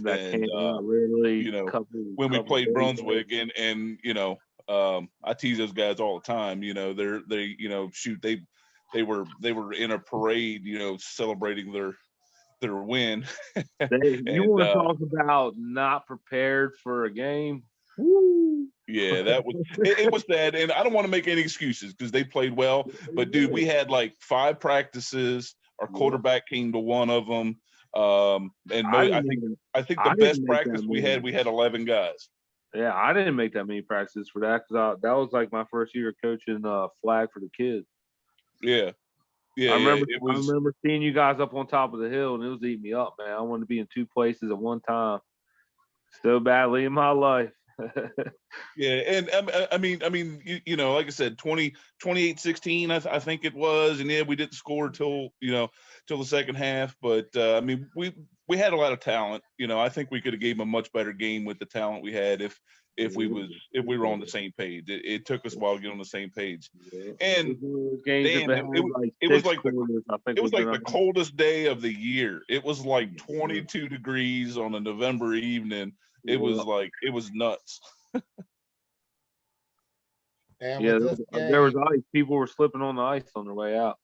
A: That came out really,
D: when we played Brunswick, and I tease those guys all the time. They were in a parade, celebrating their win.
A: You want to talk about not prepared for a game? Woo.
D: Yeah, that was it was bad, and I don't want to make any excuses because they played well. But dude, we had like 5 practices. Our quarterback came to one of them, and I think the best practice we had 11 guys.
A: Yeah, I didn't make that many practices for that because that was like my first year coaching flag for the kids.
D: Yeah.
A: I remember seeing you guys up on top of the hill, and it was eating me up, man. I wanted to be in 2 places at one time. Still badly in my life.
D: Yeah, and I mean, like I said, 28-16, I think it was, and yeah, we didn't score till the second half, but I mean, we had a lot of talent. I think we could have gave them a much better game with the talent we had if we were on the same page. It took us a while to get on the same page, and it was like the coldest day of the year. It was like 22 degrees on a November evening. It was nuts.
A: There was ice. People were slipping on the ice on their way out.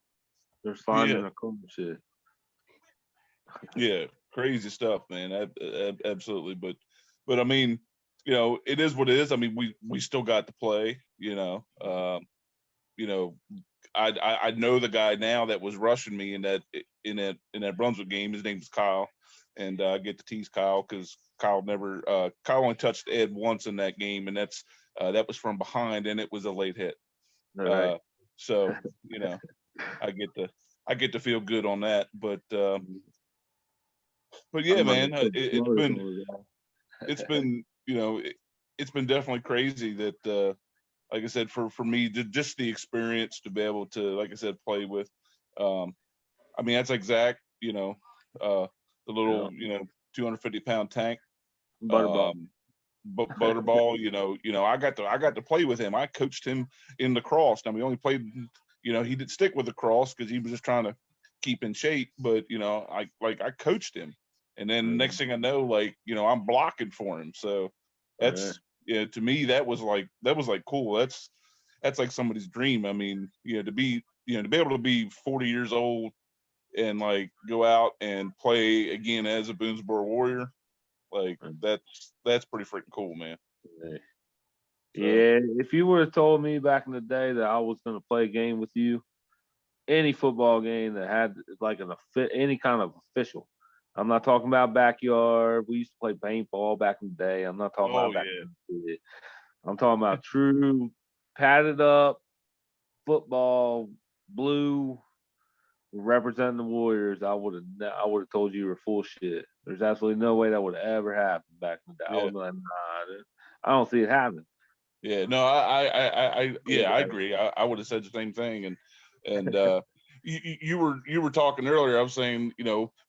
A: They're sliding in a car and shit.
D: Yeah, crazy stuff, man. Absolutely, but I mean, it is what it is. I mean, we still got to play. I know the guy now that was rushing me in that Brunswick game. His name's Kyle, and I get to tease Kyle because Kyle only touched Ed once in that game, and that was from behind, and it was a late hit.
A: Right.
D: So I get to feel good on that, but yeah, man, it's been definitely crazy that like I said, for me, just the experience to be able to, like I said, play with. I mean, that's like Zach, the little 250-pound tank.
A: Butterball.
D: Butterball, I got to play with him. I coached him in lacrosse. Now we only played, he didn't stick with lacrosse because he was just trying to keep in shape. But I coached him, and then next thing I know, I'm blocking for him. So that's to me that was like cool. That's like somebody's dream. I mean, to be able to be 40 years old and go out and play again as a Boonesboro Warrior. That's pretty freaking cool, man.
A: Yeah, if you would have told me back in the day that I was going to play a game with you, any football game that had any kind of official, I'm not talking about backyard. We used to play paintball back in the day. I'm not talking about backyard. I'm talking about true padded up football, blue, representing the Warriors. I would have told you were full shit. There's absolutely no way that would have ever happened back in the day. I was like, nah, I don't see it happening.
D: Yeah, no, I agree. I would have said the same thing. And you were talking earlier. I was saying,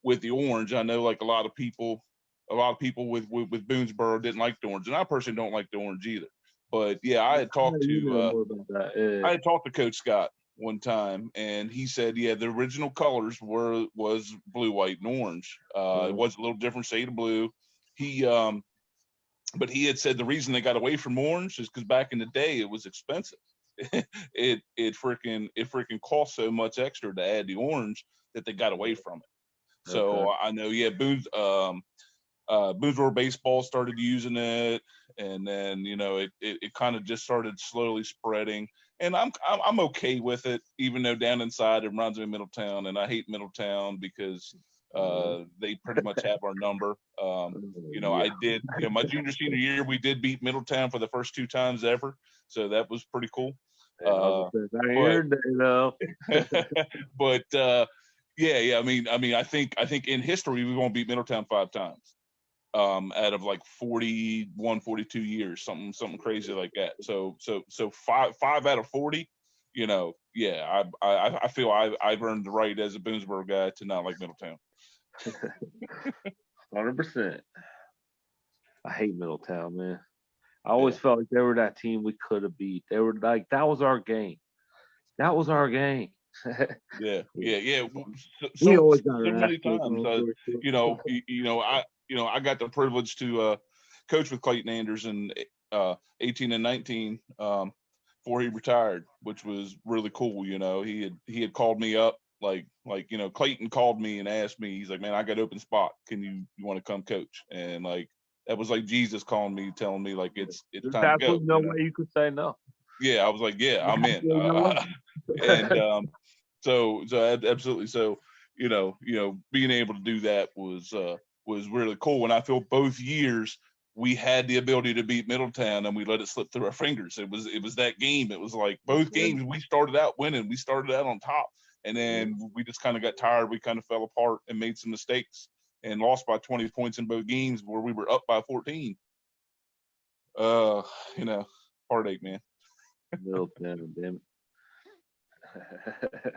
D: with the orange, I know a lot of people with Boonesboro didn't like the orange, and I personally don't like the orange either. But yeah, I had talked to Coach Scott one time, and he said, the original colors was blue, white, and orange. It was a little different shade of blue. But he had said the reason they got away from orange is because back in the day it was expensive. it freaking cost so much extra to add the orange that they got away from it. So I know, Boonesboro baseball started using it, and then it kind of just started slowly spreading. And I'm okay with it, even though down inside it reminds me of Middletown, and I hate Middletown because they pretty much have our number. I did, my junior senior year, we did beat Middletown for the first 2 times ever, so that was pretty cool. But I mean, I think in history we won't beat Middletown 5 times. out of like 41, 42 years, something crazy like that. So five out of 40, yeah, I feel I've earned the right as a Boonesboro guy to not like Middletown.
A: 100%. I hate Middletown, man. I always felt like they were that team we could have beat. They were like, that was our game. That was our game.
D: Yeah.
A: We always
D: So
A: got our
D: many
A: ass kicked,
D: times, I got the privilege to coach with Clayton Anderson, 18 and 19, before he retired, which was really cool. He had called me up, Clayton called me and asked me. He's like, man, I got open spot. Can you want to come coach? And like that was like Jesus calling me, telling me like it's
A: There's
D: time to go.
A: absolutely no way you could say no.
D: Yeah, I was like, yeah, I'm in. And so absolutely. So being able to do that was really cool. And I feel both years we had the ability to beat Middletown and we let it slip through our fingers. It was that game. It was like both games we started out winning. We started out on top, and then we just kind of got tired. We kind of fell apart and made some mistakes and lost by 20 points in both games where we were up by 14. Heartache, man.
A: Middletown, damn it.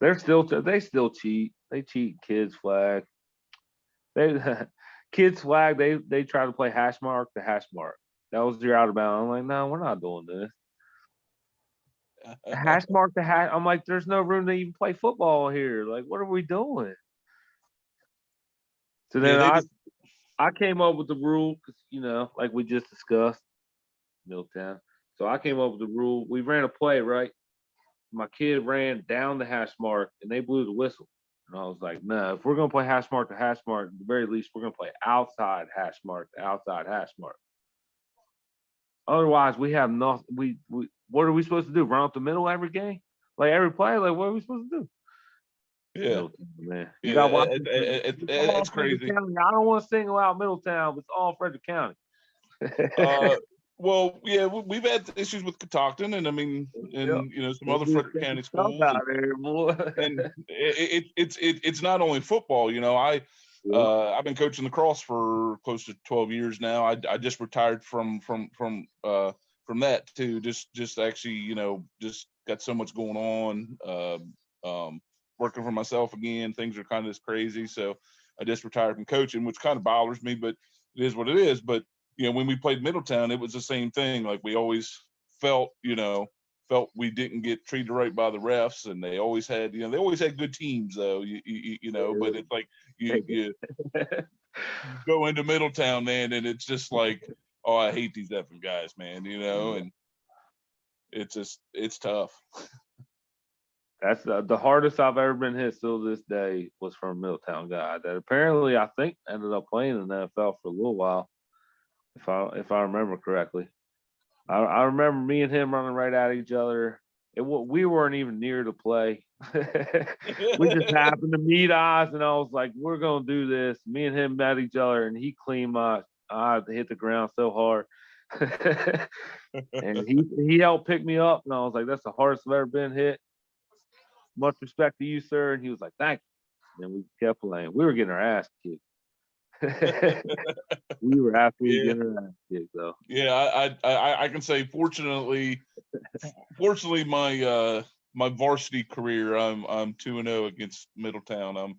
A: They still cheat. They cheat kids flag. They kids flag. They try to play hash mark the hash mark. That was your out of bounds. I'm like, no, we're not doing this. Hash mark the hash. I'm like, there's no room to even play football here. Like, what are we doing? So then I came up with the rule because like we just discussed, Middletown. So I came up with the rule. We ran a play, right? My kid ran down the hash mark and they blew the whistle. And I was like, no, if we're gonna play hash mark to hash mark, at the very least, we're gonna play outside hash mark to outside hash mark. Otherwise, we have nothing. We what are we supposed to do? Run up the middle every game? Like every play? Like what are we supposed to do?
D: Yeah,
A: man.
D: You got it's crazy.
A: County. I don't want to single out Middletown, but it's all Frederick County.
D: Well, yeah, we've had issues with Catoctin, and I mean, and some other Frederick County schools. And it's not only football. I've been coaching lacrosse for close to 12 years now. I just retired from that too. Just actually, just got so much going on. Working for myself again, things are kind of just crazy. So I just retired from coaching, which kind of bothers me, but it is what it is. But when we played Middletown, it was the same thing. Like we always felt we didn't get treated right by the refs, and they always had good teams though. But it's like you go into Middletown, man, and it's just like, oh, I hate these effing guys, man. And it's tough.
A: That's the hardest I've ever been hit still to this day was from a Middletown guy that apparently I think ended up playing in the NFL for a little while, if I remember correctly. I remember me and him running right at each other. We weren't even near to play. We just happened to meet eyes, and I was like, "We're gonna do this." Me and him met each other, and he cleaned my eye to hit the ground so hard. And he helped pick me up, and I was like, "That's the hardest I've ever been hit. Much respect to you, sir." And he was like, "Thank you." And we kept playing. We were getting our ass kicked. We were absolutely getting our ass kicked, though.
D: Yeah, I can say, fortunately, my varsity career, I'm 2-0 against Middletown. I'm,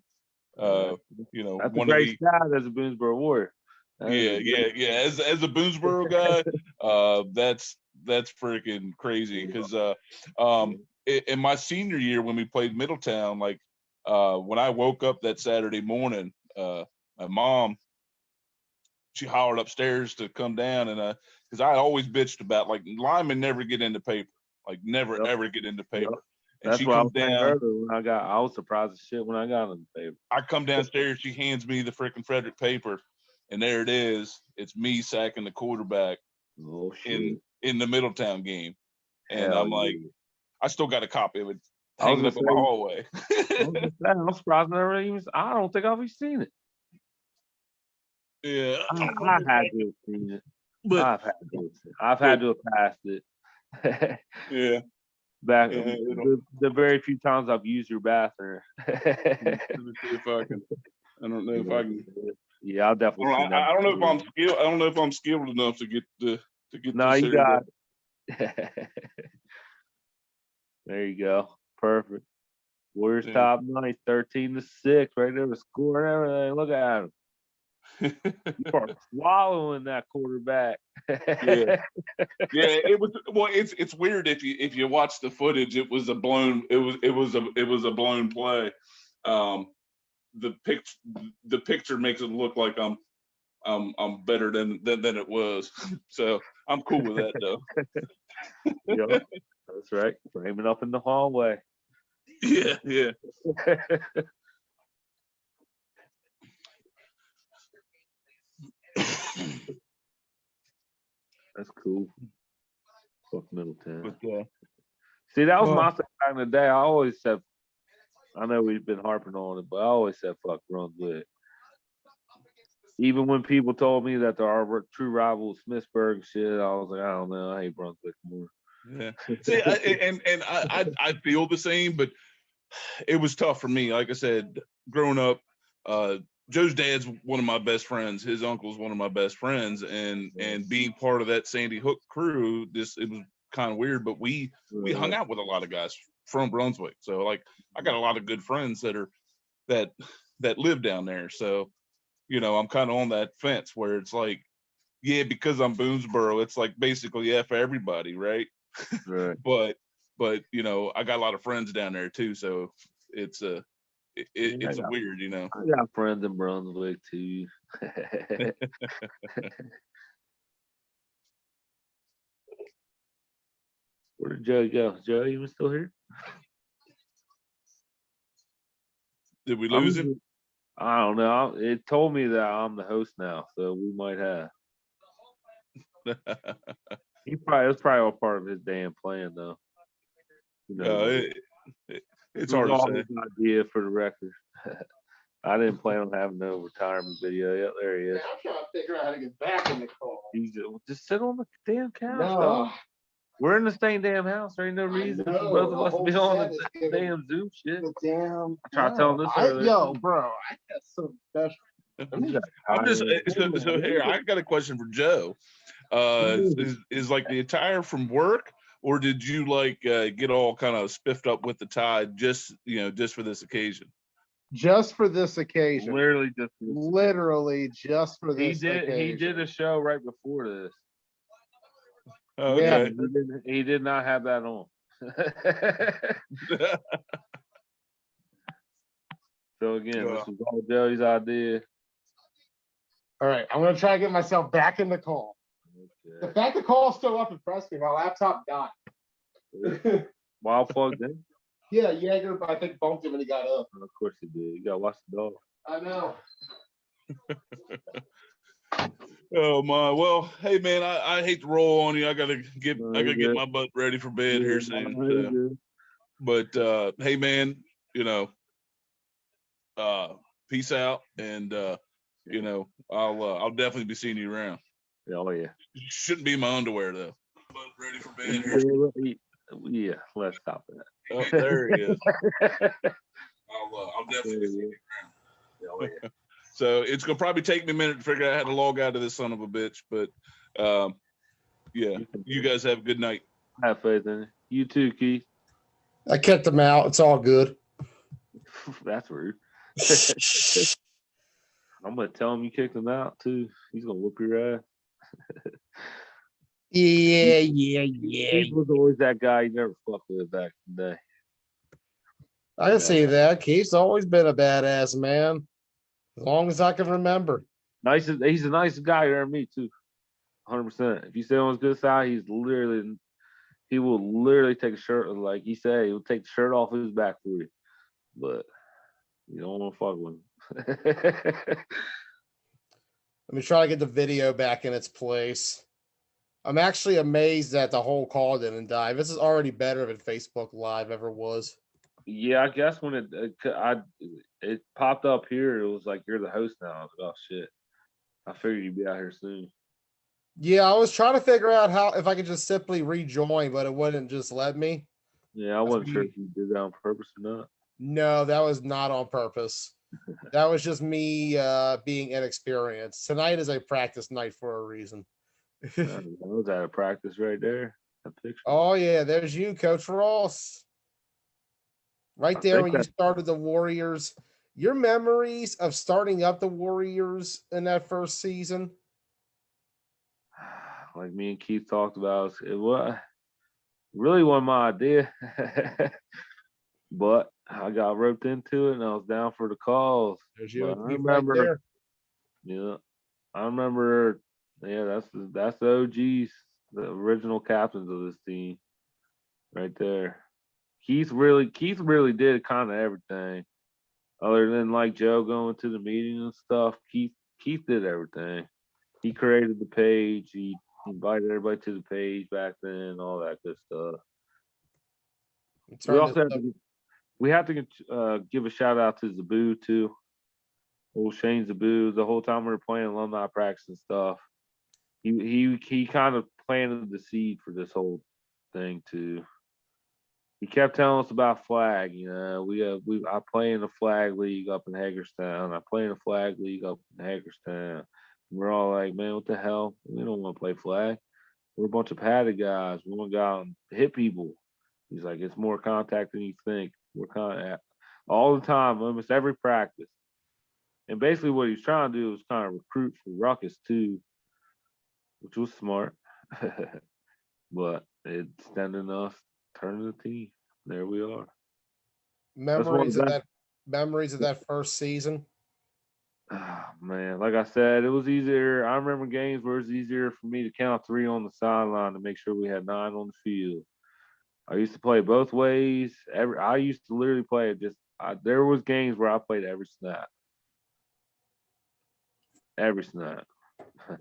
A: that's a great stat as a Boonesboro Warrior.
D: Yeah. As a Boonesboro guy, that's freaking crazy because in my senior year when we played Middletown, like when I woke up that Saturday morning, my mom, she hollered upstairs to come down, and because I always bitched about like linemen never get into paper, like never ever get into paper.
A: Yep.
D: And
A: that's
D: she
A: what
D: comes down.
A: I was surprised as shit when I got in the paper.
D: I come downstairs, she hands me the freaking Frederick paper, and there it is. It's me sacking the quarterback in the Middletown game, and I'm like, I still got a copy of it hanging up in my hallway.
A: I'm surprised I don't think I've even seen it.
D: Yeah,
A: I had to have seen it. But I've had to have passed it.
D: Yeah.
A: Back the very few times I've used your bathroom.
D: Let me see if I can. I don't know if I can.
A: Yeah, I'll definitely. see that.
D: I don't know if I'm skilled. I don't know if I'm skilled enough to get
A: No,
D: this
A: you
D: here,
A: got. There you go. Perfect. Warriors
D: Yeah.
A: top 9, 13-6, right there with score and everything. Look at him. You are swallowing that quarterback.
D: Yeah. Yeah, it was. Well, it's weird if you watch the footage. It was a blown. It was a blown play. The picture makes it look like I'm better than it was. So I'm cool with that though.
A: Yep, that's right. Framing up in the hallway.
D: Yeah, yeah.
A: That's cool. Fuck Middletown.
D: But,
A: See, that was
D: well-
A: my thing back in the day. I always said, I know we've been harping on it, but I always said fuck Brunswick. Even when people told me that there are true rivals, Smithsburg shit, I was like, I don't know, I hate Brunswick more.
D: Yeah. See, I feel the same, but it was tough for me. Like I said, growing up, Joe's dad's one of my best friends. His uncle's one of my best friends, and being part of that Sandy Hook crew, it was kind of weird. But we hung out with a lot of guys from Brunswick, so like I got a lot of good friends that live down there. So you know, I'm kind of on that fence where it's like, yeah, because I'm Boonesboro, it's like basically F everybody, right?
A: Right.
D: But you know, I got a lot of friends down there too, so it's it's weird, you know.
A: I got friends in Brunswick too. Where did Joe go? Joe, you still here?
D: Did we lose him?
A: I don't know. It told me that I'm the host now, so we might have. It's probably all part of his damn plan, though. You know,
D: It's
A: it was
D: hard
A: all
D: to
A: his idea for the record. I didn't plan on having no retirement video yet. There he is.
B: I'm trying to figure out how to get back in the car.
A: Just sit on the damn couch,
B: No.
A: dog. We're in the same damn house. There ain't no reason for
B: know,
A: both
B: the
A: of us to
B: whole
A: be on
B: set
A: the
B: is giving-
A: damn Zoom shit.
B: The damn.
A: I tried telling this earlier.
B: Yo, bro, I got something special.
D: say. I'm just so here. I got a question for Joe. Is like the attire from work, or did you like get all kind of spiffed up with the tie just for this occasion?
B: Just for this occasion.
A: Literally just.
B: Literally just for this occasion.
A: He did a show right before this.
D: Oh,
B: Yeah.
D: okay.
A: He did not have that on. So again, this was all Joey's idea.
B: All right, I'm gonna try to get myself back in the call. The
A: Okay.
B: fact the call's still up impressed me. My laptop died.
A: Wild plugged in.
B: Yeah, Jaeger, I think bumped him when he got up.
A: Of course he did. You gotta watch the dog.
B: I know.
D: Oh my! Well, hey man, I hate to roll on you. I gotta get
A: you're good.
D: my butt ready for bed here soon.
A: Yeah,
D: so.
A: good.
D: But hey man, peace out, and I'll definitely be seeing you around.
A: Oh yeah.
D: Shouldn't be in my underwear though. Butt ready for bed here.
A: Yeah, let's stop that.
D: Oh, there he is. I'll definitely see you around.
A: Oh, yeah.
D: So it's gonna probably take me a minute to figure out how to log out of this son of a bitch, but yeah, you guys have a good night.
A: Have faith in it. You too, Keith.
B: I kicked him out. It's all good.
A: That's rude. I'm gonna tell him you kicked him out too. He's gonna whoop your ass.
B: Yeah.
A: He was always that guy you never fucked with back in the day.
B: I can see that. Keith's always been a badass man. As long as I can remember.
A: He's the nicest guy there than me too. 100%. If you sit on his good side, he will literally take a shirt, like he said, he'll take the shirt off his back for you. But you don't want to fuck with him.
B: Let me try to get the video back in its place. I'm actually amazed that the whole call didn't die. This is already better than Facebook Live ever was.
A: Yeah, I guess when it popped up here, it was like you're the host now. I was like, oh shit. I figured you'd be out here soon.
B: Yeah, I was trying to figure out if I could just simply rejoin, but it wouldn't just let me.
A: Yeah, I wasn't sure if you did that on purpose or not.
B: No, that was not on purpose. That was just me being inexperienced. Tonight is a practice night for a reason.
A: I was at a practice right there. That picture.
B: Oh yeah, there's you, Coach Ross. Right
A: I
B: there
A: think
B: when you started the Warriors. Your memories of starting up the Warriors in that first season.
A: Like me and Keith talked about, it was really wasn't my idea, but I got roped into it and I was down for the cause.
B: There's
A: But
B: you
A: I
B: and Keith right
A: remember,
B: there.
A: yeah, I remember, yeah, that's the OGs, the original captains of this team, right there. Keith really did kind of everything, other than like Joe going to the meeting and stuff. Keith did everything. He created the page. He invited everybody to the page back then, all that good stuff. We
B: Turn this
A: also
B: up.
A: we have to give a shout out to Zabu too. Old Shane Zabu. The whole time we were playing alumni practice and stuff, he kind of planted the seed for this whole thing too. He kept telling us about flag. You know, I play in the flag league up in Hagerstown. I play in the flag league up in Hagerstown. We're all like, man, what the hell? We don't want to play flag. We're a bunch of padded guys. We want to go out and hit people. He's like, it's more contact than you think. We're kind of all the time, almost every practice. And basically, what he's trying to do is kind of recruit for Ruckus too, which was smart. But it's sending us turning the team. There we are.
B: Memories of that first season.
A: Oh, man, like I said, it was easier. I remember games where it was easier for me to count 3 on the sideline to make sure we had 9 on the field. I used to play both ways. I used to literally play it there was games where I played every snap. Every snap.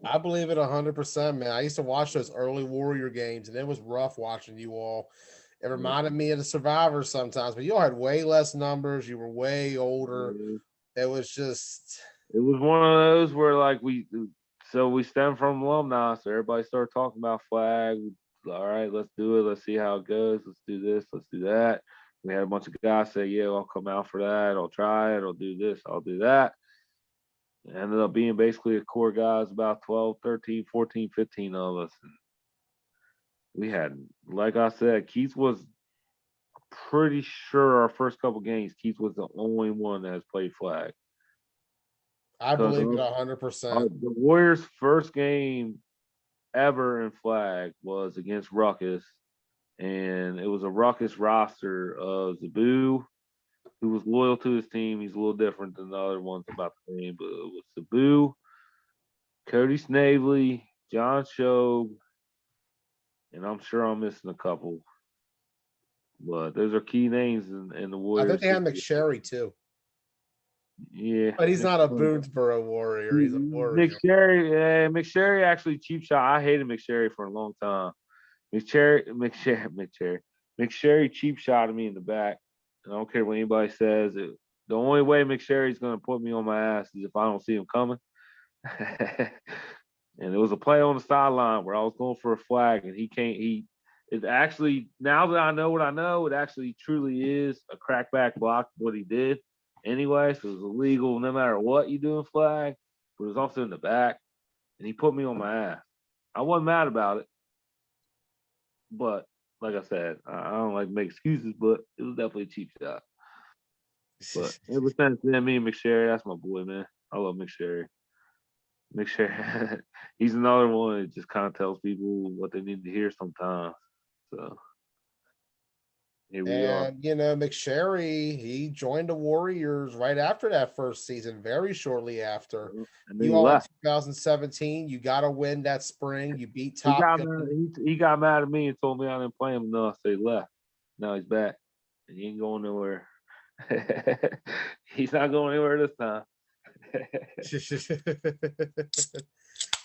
B: I believe it 100%, man. I used to watch those early Warrior games, and it was rough watching you all. It reminded me of the Survivors sometimes, but you all had way less numbers. You were way older. It was just.
A: It was one of those where like we stem from alumni, so everybody started talking about flag. All right, let's do it. Let's see how it goes. Let's do this. Let's do that. We had a bunch of guys say, yeah, I'll come out for that. I'll try it. I'll do this. I'll do that. It ended up being basically a core guys, about 12, 13, 14, 15 of us. And we had, like I said, Keith was pretty sure our first couple games, Keith was the only one that has played flag.
B: I believe it 100%.
A: The Warriors' first game ever in flag was against Ruckus, and it was a Ruckus roster of Zabu, who was loyal to his team. He's a little different than the other ones about the team, but it was Zabu, Cody Snavely, John Shobe, and I'm sure I'm missing a couple. But those are key names in the Warriors.
B: I think they had McSherry too.
A: Yeah.
B: But he's not a Boonesboro Warrior. He's a Warrior.
A: McSherry actually cheap shot. I hated McSherry for a long time. McSherry cheap shot at me in the back. I don't care what anybody says. The only way McSherry's going to put me on my ass is if I don't see him coming. And it was a play on the sideline where I was going for a flag, and it actually, now that I know what I know, it actually truly is a crackback block, what he did. Anyway, so it was illegal no matter what you do in flag, but it was also in the back, and he put me on my ass. I wasn't mad about it, but like I said, I don't like to make excuses, but it was definitely a cheap shot. But ever since then, me and McSherry, that's my boy, man. I love McSherry. McSherry, he's another one that just kind of tells people what they need to hear sometimes. So. Here we are.
B: And McSherry, he joined the Warriors right after that first season, very shortly after.
A: And then
B: You
A: he
B: all in
A: left.
B: 2017, you got to win that spring. You beat
A: He
B: Top
A: got,
B: Gun.
A: he got mad at me and told me I didn't play him enough, so he left. Now he's back, and he ain't going nowhere. He's not going anywhere this time.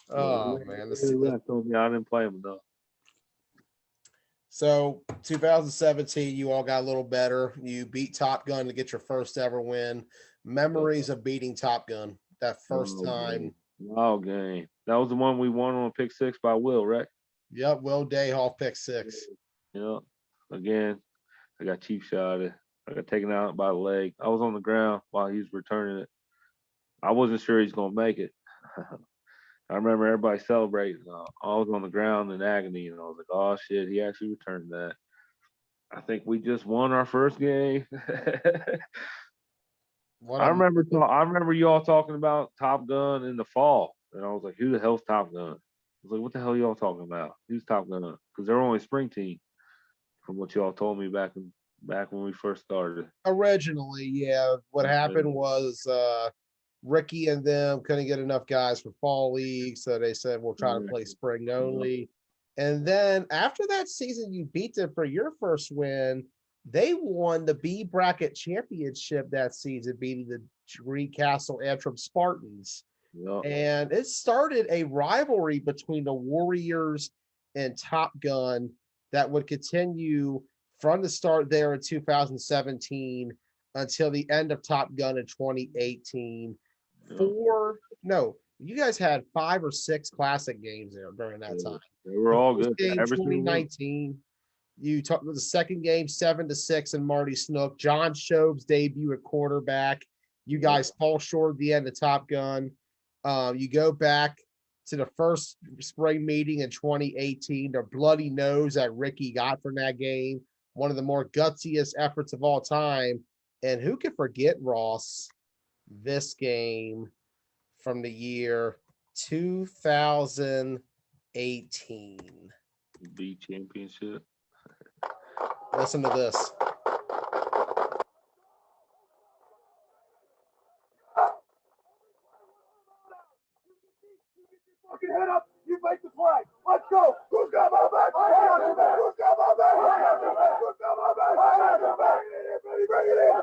B: Oh man,
A: He left, told me I didn't play him enough.
B: So 2017, you all got a little better. You beat Top Gun to get your first ever win. Memories of beating Top Gun that first time.
A: Wow, game. That was the one we won on pick 6 by Will, right?
B: Yep, Will Dayhoff pick 6.
A: Yep. Again, I got cheap shotted. I got taken out by the leg. I was on the ground while he was returning it. I wasn't sure he's gonna make it. I remember everybody celebrating. I was on the ground in agony, and I was like, "Oh shit, he actually returned that." I think we just won our first game.
B: What
A: I
B: a
A: remember. I remember you all talking about Top Gun in the fall, and I was like, "Who the hell's Top Gun?" I was like, "What the hell y'all talking about? Who's Top Gun?" Because they're only spring team, from what y'all told me back when we first started.
B: originally, yeah. What happened was Ricky and them couldn't get enough guys for fall league, so they said we'll try to play spring only. And then after that season, you beat them for your first win. They won the B bracket championship that season, beating the Green Castle Antrim Spartans.
A: Yep.
B: And it started a rivalry between the Warriors and Top Gun that would continue from the start there in 2017 until the end of Top Gun in 2018. You guys had 5 or 6 classic games there during that time.
A: They were all good.
B: Game
A: Every single one.
B: 2019. You talked about the second game 7-6 and Marty Snook. John Shobe's debut at quarterback. You guys fall short at the end of Top Gun. You go back to the first spring meeting in 2018. The bloody nose that Ricky got from that game. One of the more gutsiest efforts of all time. And who can forget, Ross, this game from the year 2018.
A: B championship.
B: Listen to this.
E: Fucking head up, you make the flag. Let's go. Who's got my back? I have your back. Who's got my back? I have your back. Who's got my back? I have your back. Bring it in.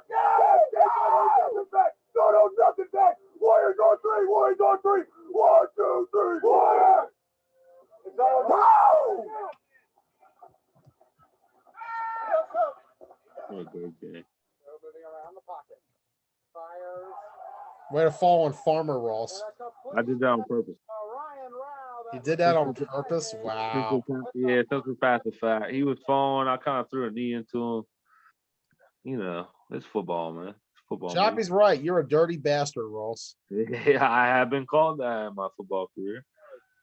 E: Nothing back. No, nothing back. Warriors on 3. Warriors on 3. 1, 2, 3. Warriors. Wow!
A: What a great game.
E: Moving around the pocket. Fires.
B: Way to fall on Farmer, Ross.
A: I did that on purpose.
E: Ryan Rao.
B: You did that on purpose? Wow.
A: Yeah, something past the fact. He was falling. I kind of threw a knee into him. You know, it's football, man. It's football.
B: Choppy's right. You're a dirty bastard, Ross.
A: Yeah, I have been called that in my football career,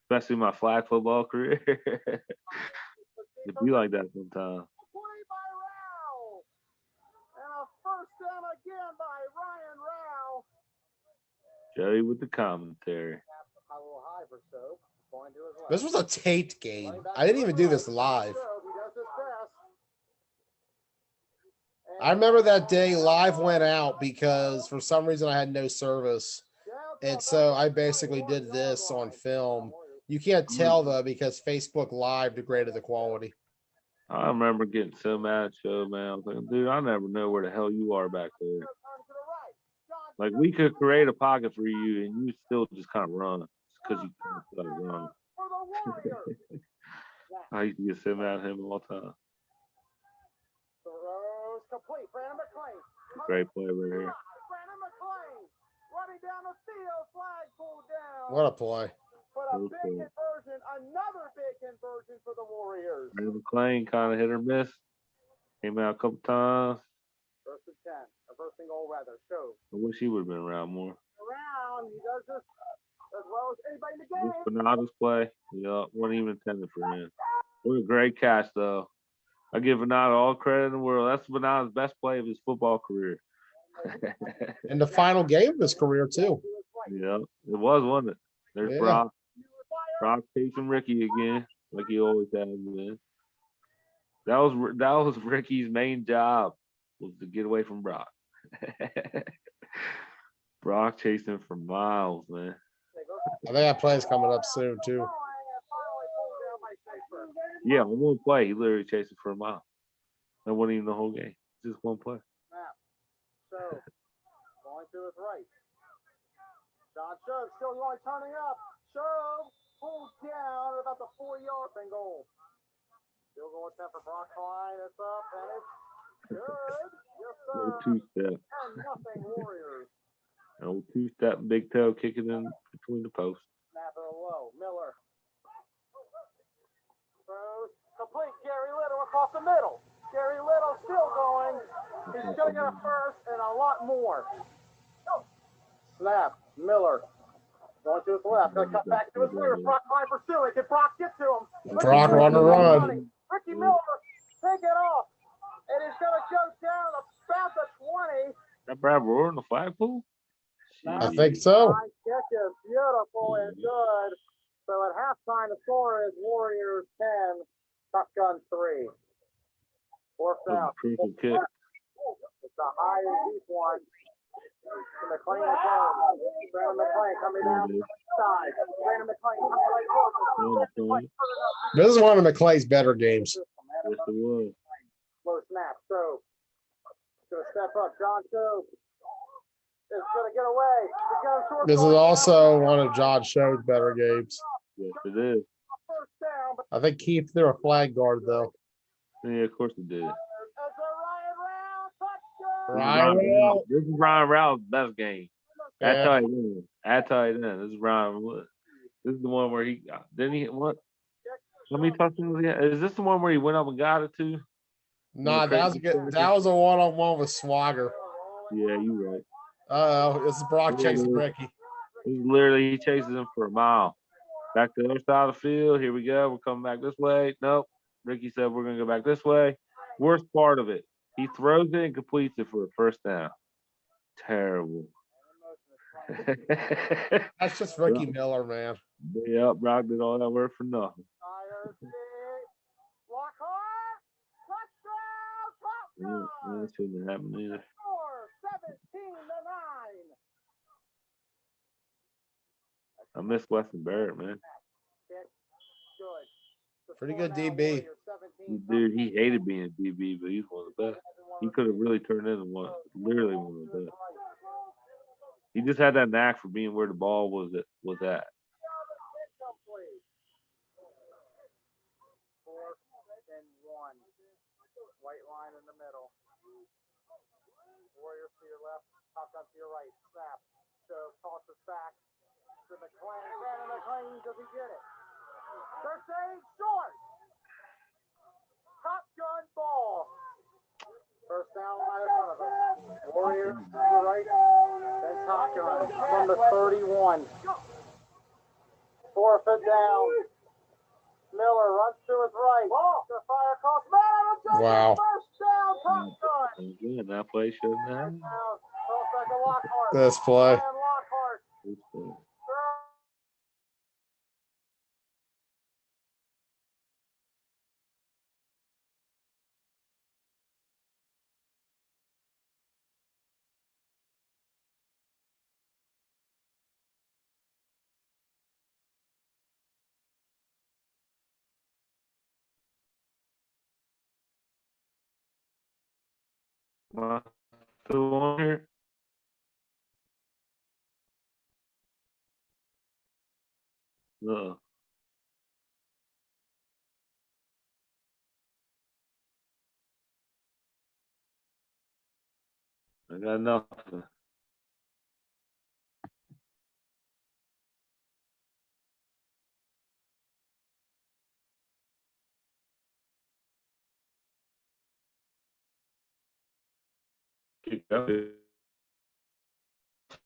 A: especially my flag football career. It be like that sometimes.
E: Play by Rao. And a first down again by Ryan Rao.
A: Joey with the commentary.
E: A little high for Stoke. Going to his left.
B: This was a taped game. I didn't even do this live.
E: He does his best.
B: I remember that day live went out because for some reason I had no service. And so I basically did this on film. You can't tell though because Facebook Live degraded the quality.
A: I remember getting so mad at Joe, man. I was like, dude, I never know where the hell you are back there. Like, we could create a pocket for you and you still just kind of run because you kind of run. I used to get so mad at him all the time.
E: Throws complete. Brandon McClain.
A: Great play right here.
E: Brandon McClain running down the field. Flag pulled down.
B: What a play.
E: But a big conversion, another big conversion for the Warriors.
A: Brandon McClain kind of hit or miss. Came out a couple times.
E: First and 10. A first and goal rather. Show.
A: I wish he would have been around more.
E: Around. He does this as well as anybody in the game.
A: Bernardo's play. Yeah, wasn't even intended for him. What a great catch, though. I give Bernardo all credit in the world. That's Bernardo's best play of his football career.
B: And the final game of his career, too.
A: Yeah, it was, wasn't it? There's
B: Yeah.
A: Brock. Brock chasing Ricky again, like he always has been. That was Ricky's main job, was to get away from Brock. Brock chasing for miles, man.
B: I think that play is coming up soon, too.
A: Yeah, on one play, he literally chasing for a mile. That wasn't even the whole game. Just one play.
E: So, going to his right. John Shove still going, turning up. Shove pulls down at about the 4-yard and goal. Still going attempt for Brock Klein. It's up and it's good. Yes, sir.
A: Old two-step.
E: And nothing Warriors.
A: Old two-step, big toe kicking in between the posts.
E: Snap it low. Miller. Throws complete. Gary Little across the middle. Gary Little still going. He's going to get a first and a lot more. Snap. Miller. Going to his left. Going to cut back to his rear. Brock Klein pursuing. Can Brock get to him?
B: Brock on the run.
E: Ricky Miller take it off. And he's going to go down about the 20.
A: That Brad Roar in the flagpole?
B: I think so.
E: Nice kick is beautiful and good. So at halftime, the score is Warriors 10, Top Gun 3. Fourth down.
A: Crucial kick.
E: It's a high and deep one. To McLean again. Brandon McLean coming down the side. Brandon McLean coming right close.
B: This is one of McClay's better games.
A: Yes, it was.
E: Slow snap. So, going to step up. John Joe is going to get away. He's got a short
B: This is
E: ball.
B: also one of John Show's better games.
A: Yes, it is.
E: First down, but
B: I think Keith threw a flag guard though.
A: Yeah, of course it did.
E: as a Ryan Round touchdown.
B: Ryan,
A: This is Ryan Rouse's best game. That's
B: Yeah.
A: how he did. That's how he did. This is Ryan. This is the one where he didn't he what? How many touchdowns he had? Is this the one where he went up and got it too?
B: nah, that was good. That was a one-on-one with Swagger.
A: Yeah, you right.
B: Oh, this is Brock chasing Ricky.
A: He literally he chases him for a mile. Back to the other side of the field. Here we go. We're coming back this way. Nope. Ricky said we're gonna go back this way. Worst part of it. He throws it and completes it for a first down. Terrible.
B: That's just Ricky Miller, man.
A: Yep, Brock did all that work for nothing.
E: IRC. Lockhart. Touchdown. Top
A: That shouldn't have happened either.
E: score. 17-9.
A: I miss Weston Barrett, man.
E: Kick. Good. The
B: Pretty
E: score
B: good
E: now,
B: DB.
E: Warriors 17,
A: Dude, he hated being a DB, but he's one of the best. He could have really turned into literally one of the best. He just had that knack for being where the ball was at.
E: Incomplete. Fourth and 1. White line in the middle. Warriors to your left, top up to your right. Snap. So tosses back to McLean. Brandon McLean, does he get it? They're saying short. Top gun ball. First down line in front of us. Warriors to the right. Then top gun from the 31. Fourth and down. Miller runs to his right. To fire across.
B: Wow.
E: First down, top gun.
A: Again, that play shouldn't have.
E: Now, toss back to Lockhart.
B: This play.
E: Ryan Lockhart.
A: Happened. Am I still on here? No. I got nothing. Keep going.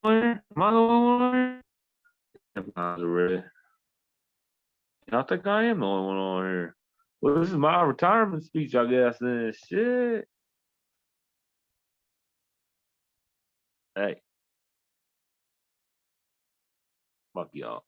A: Am I the only one? I'm not really. I think I am the only one on here. Well, this is my retirement speech, I guess. Then shit. Hey, fuck y'all.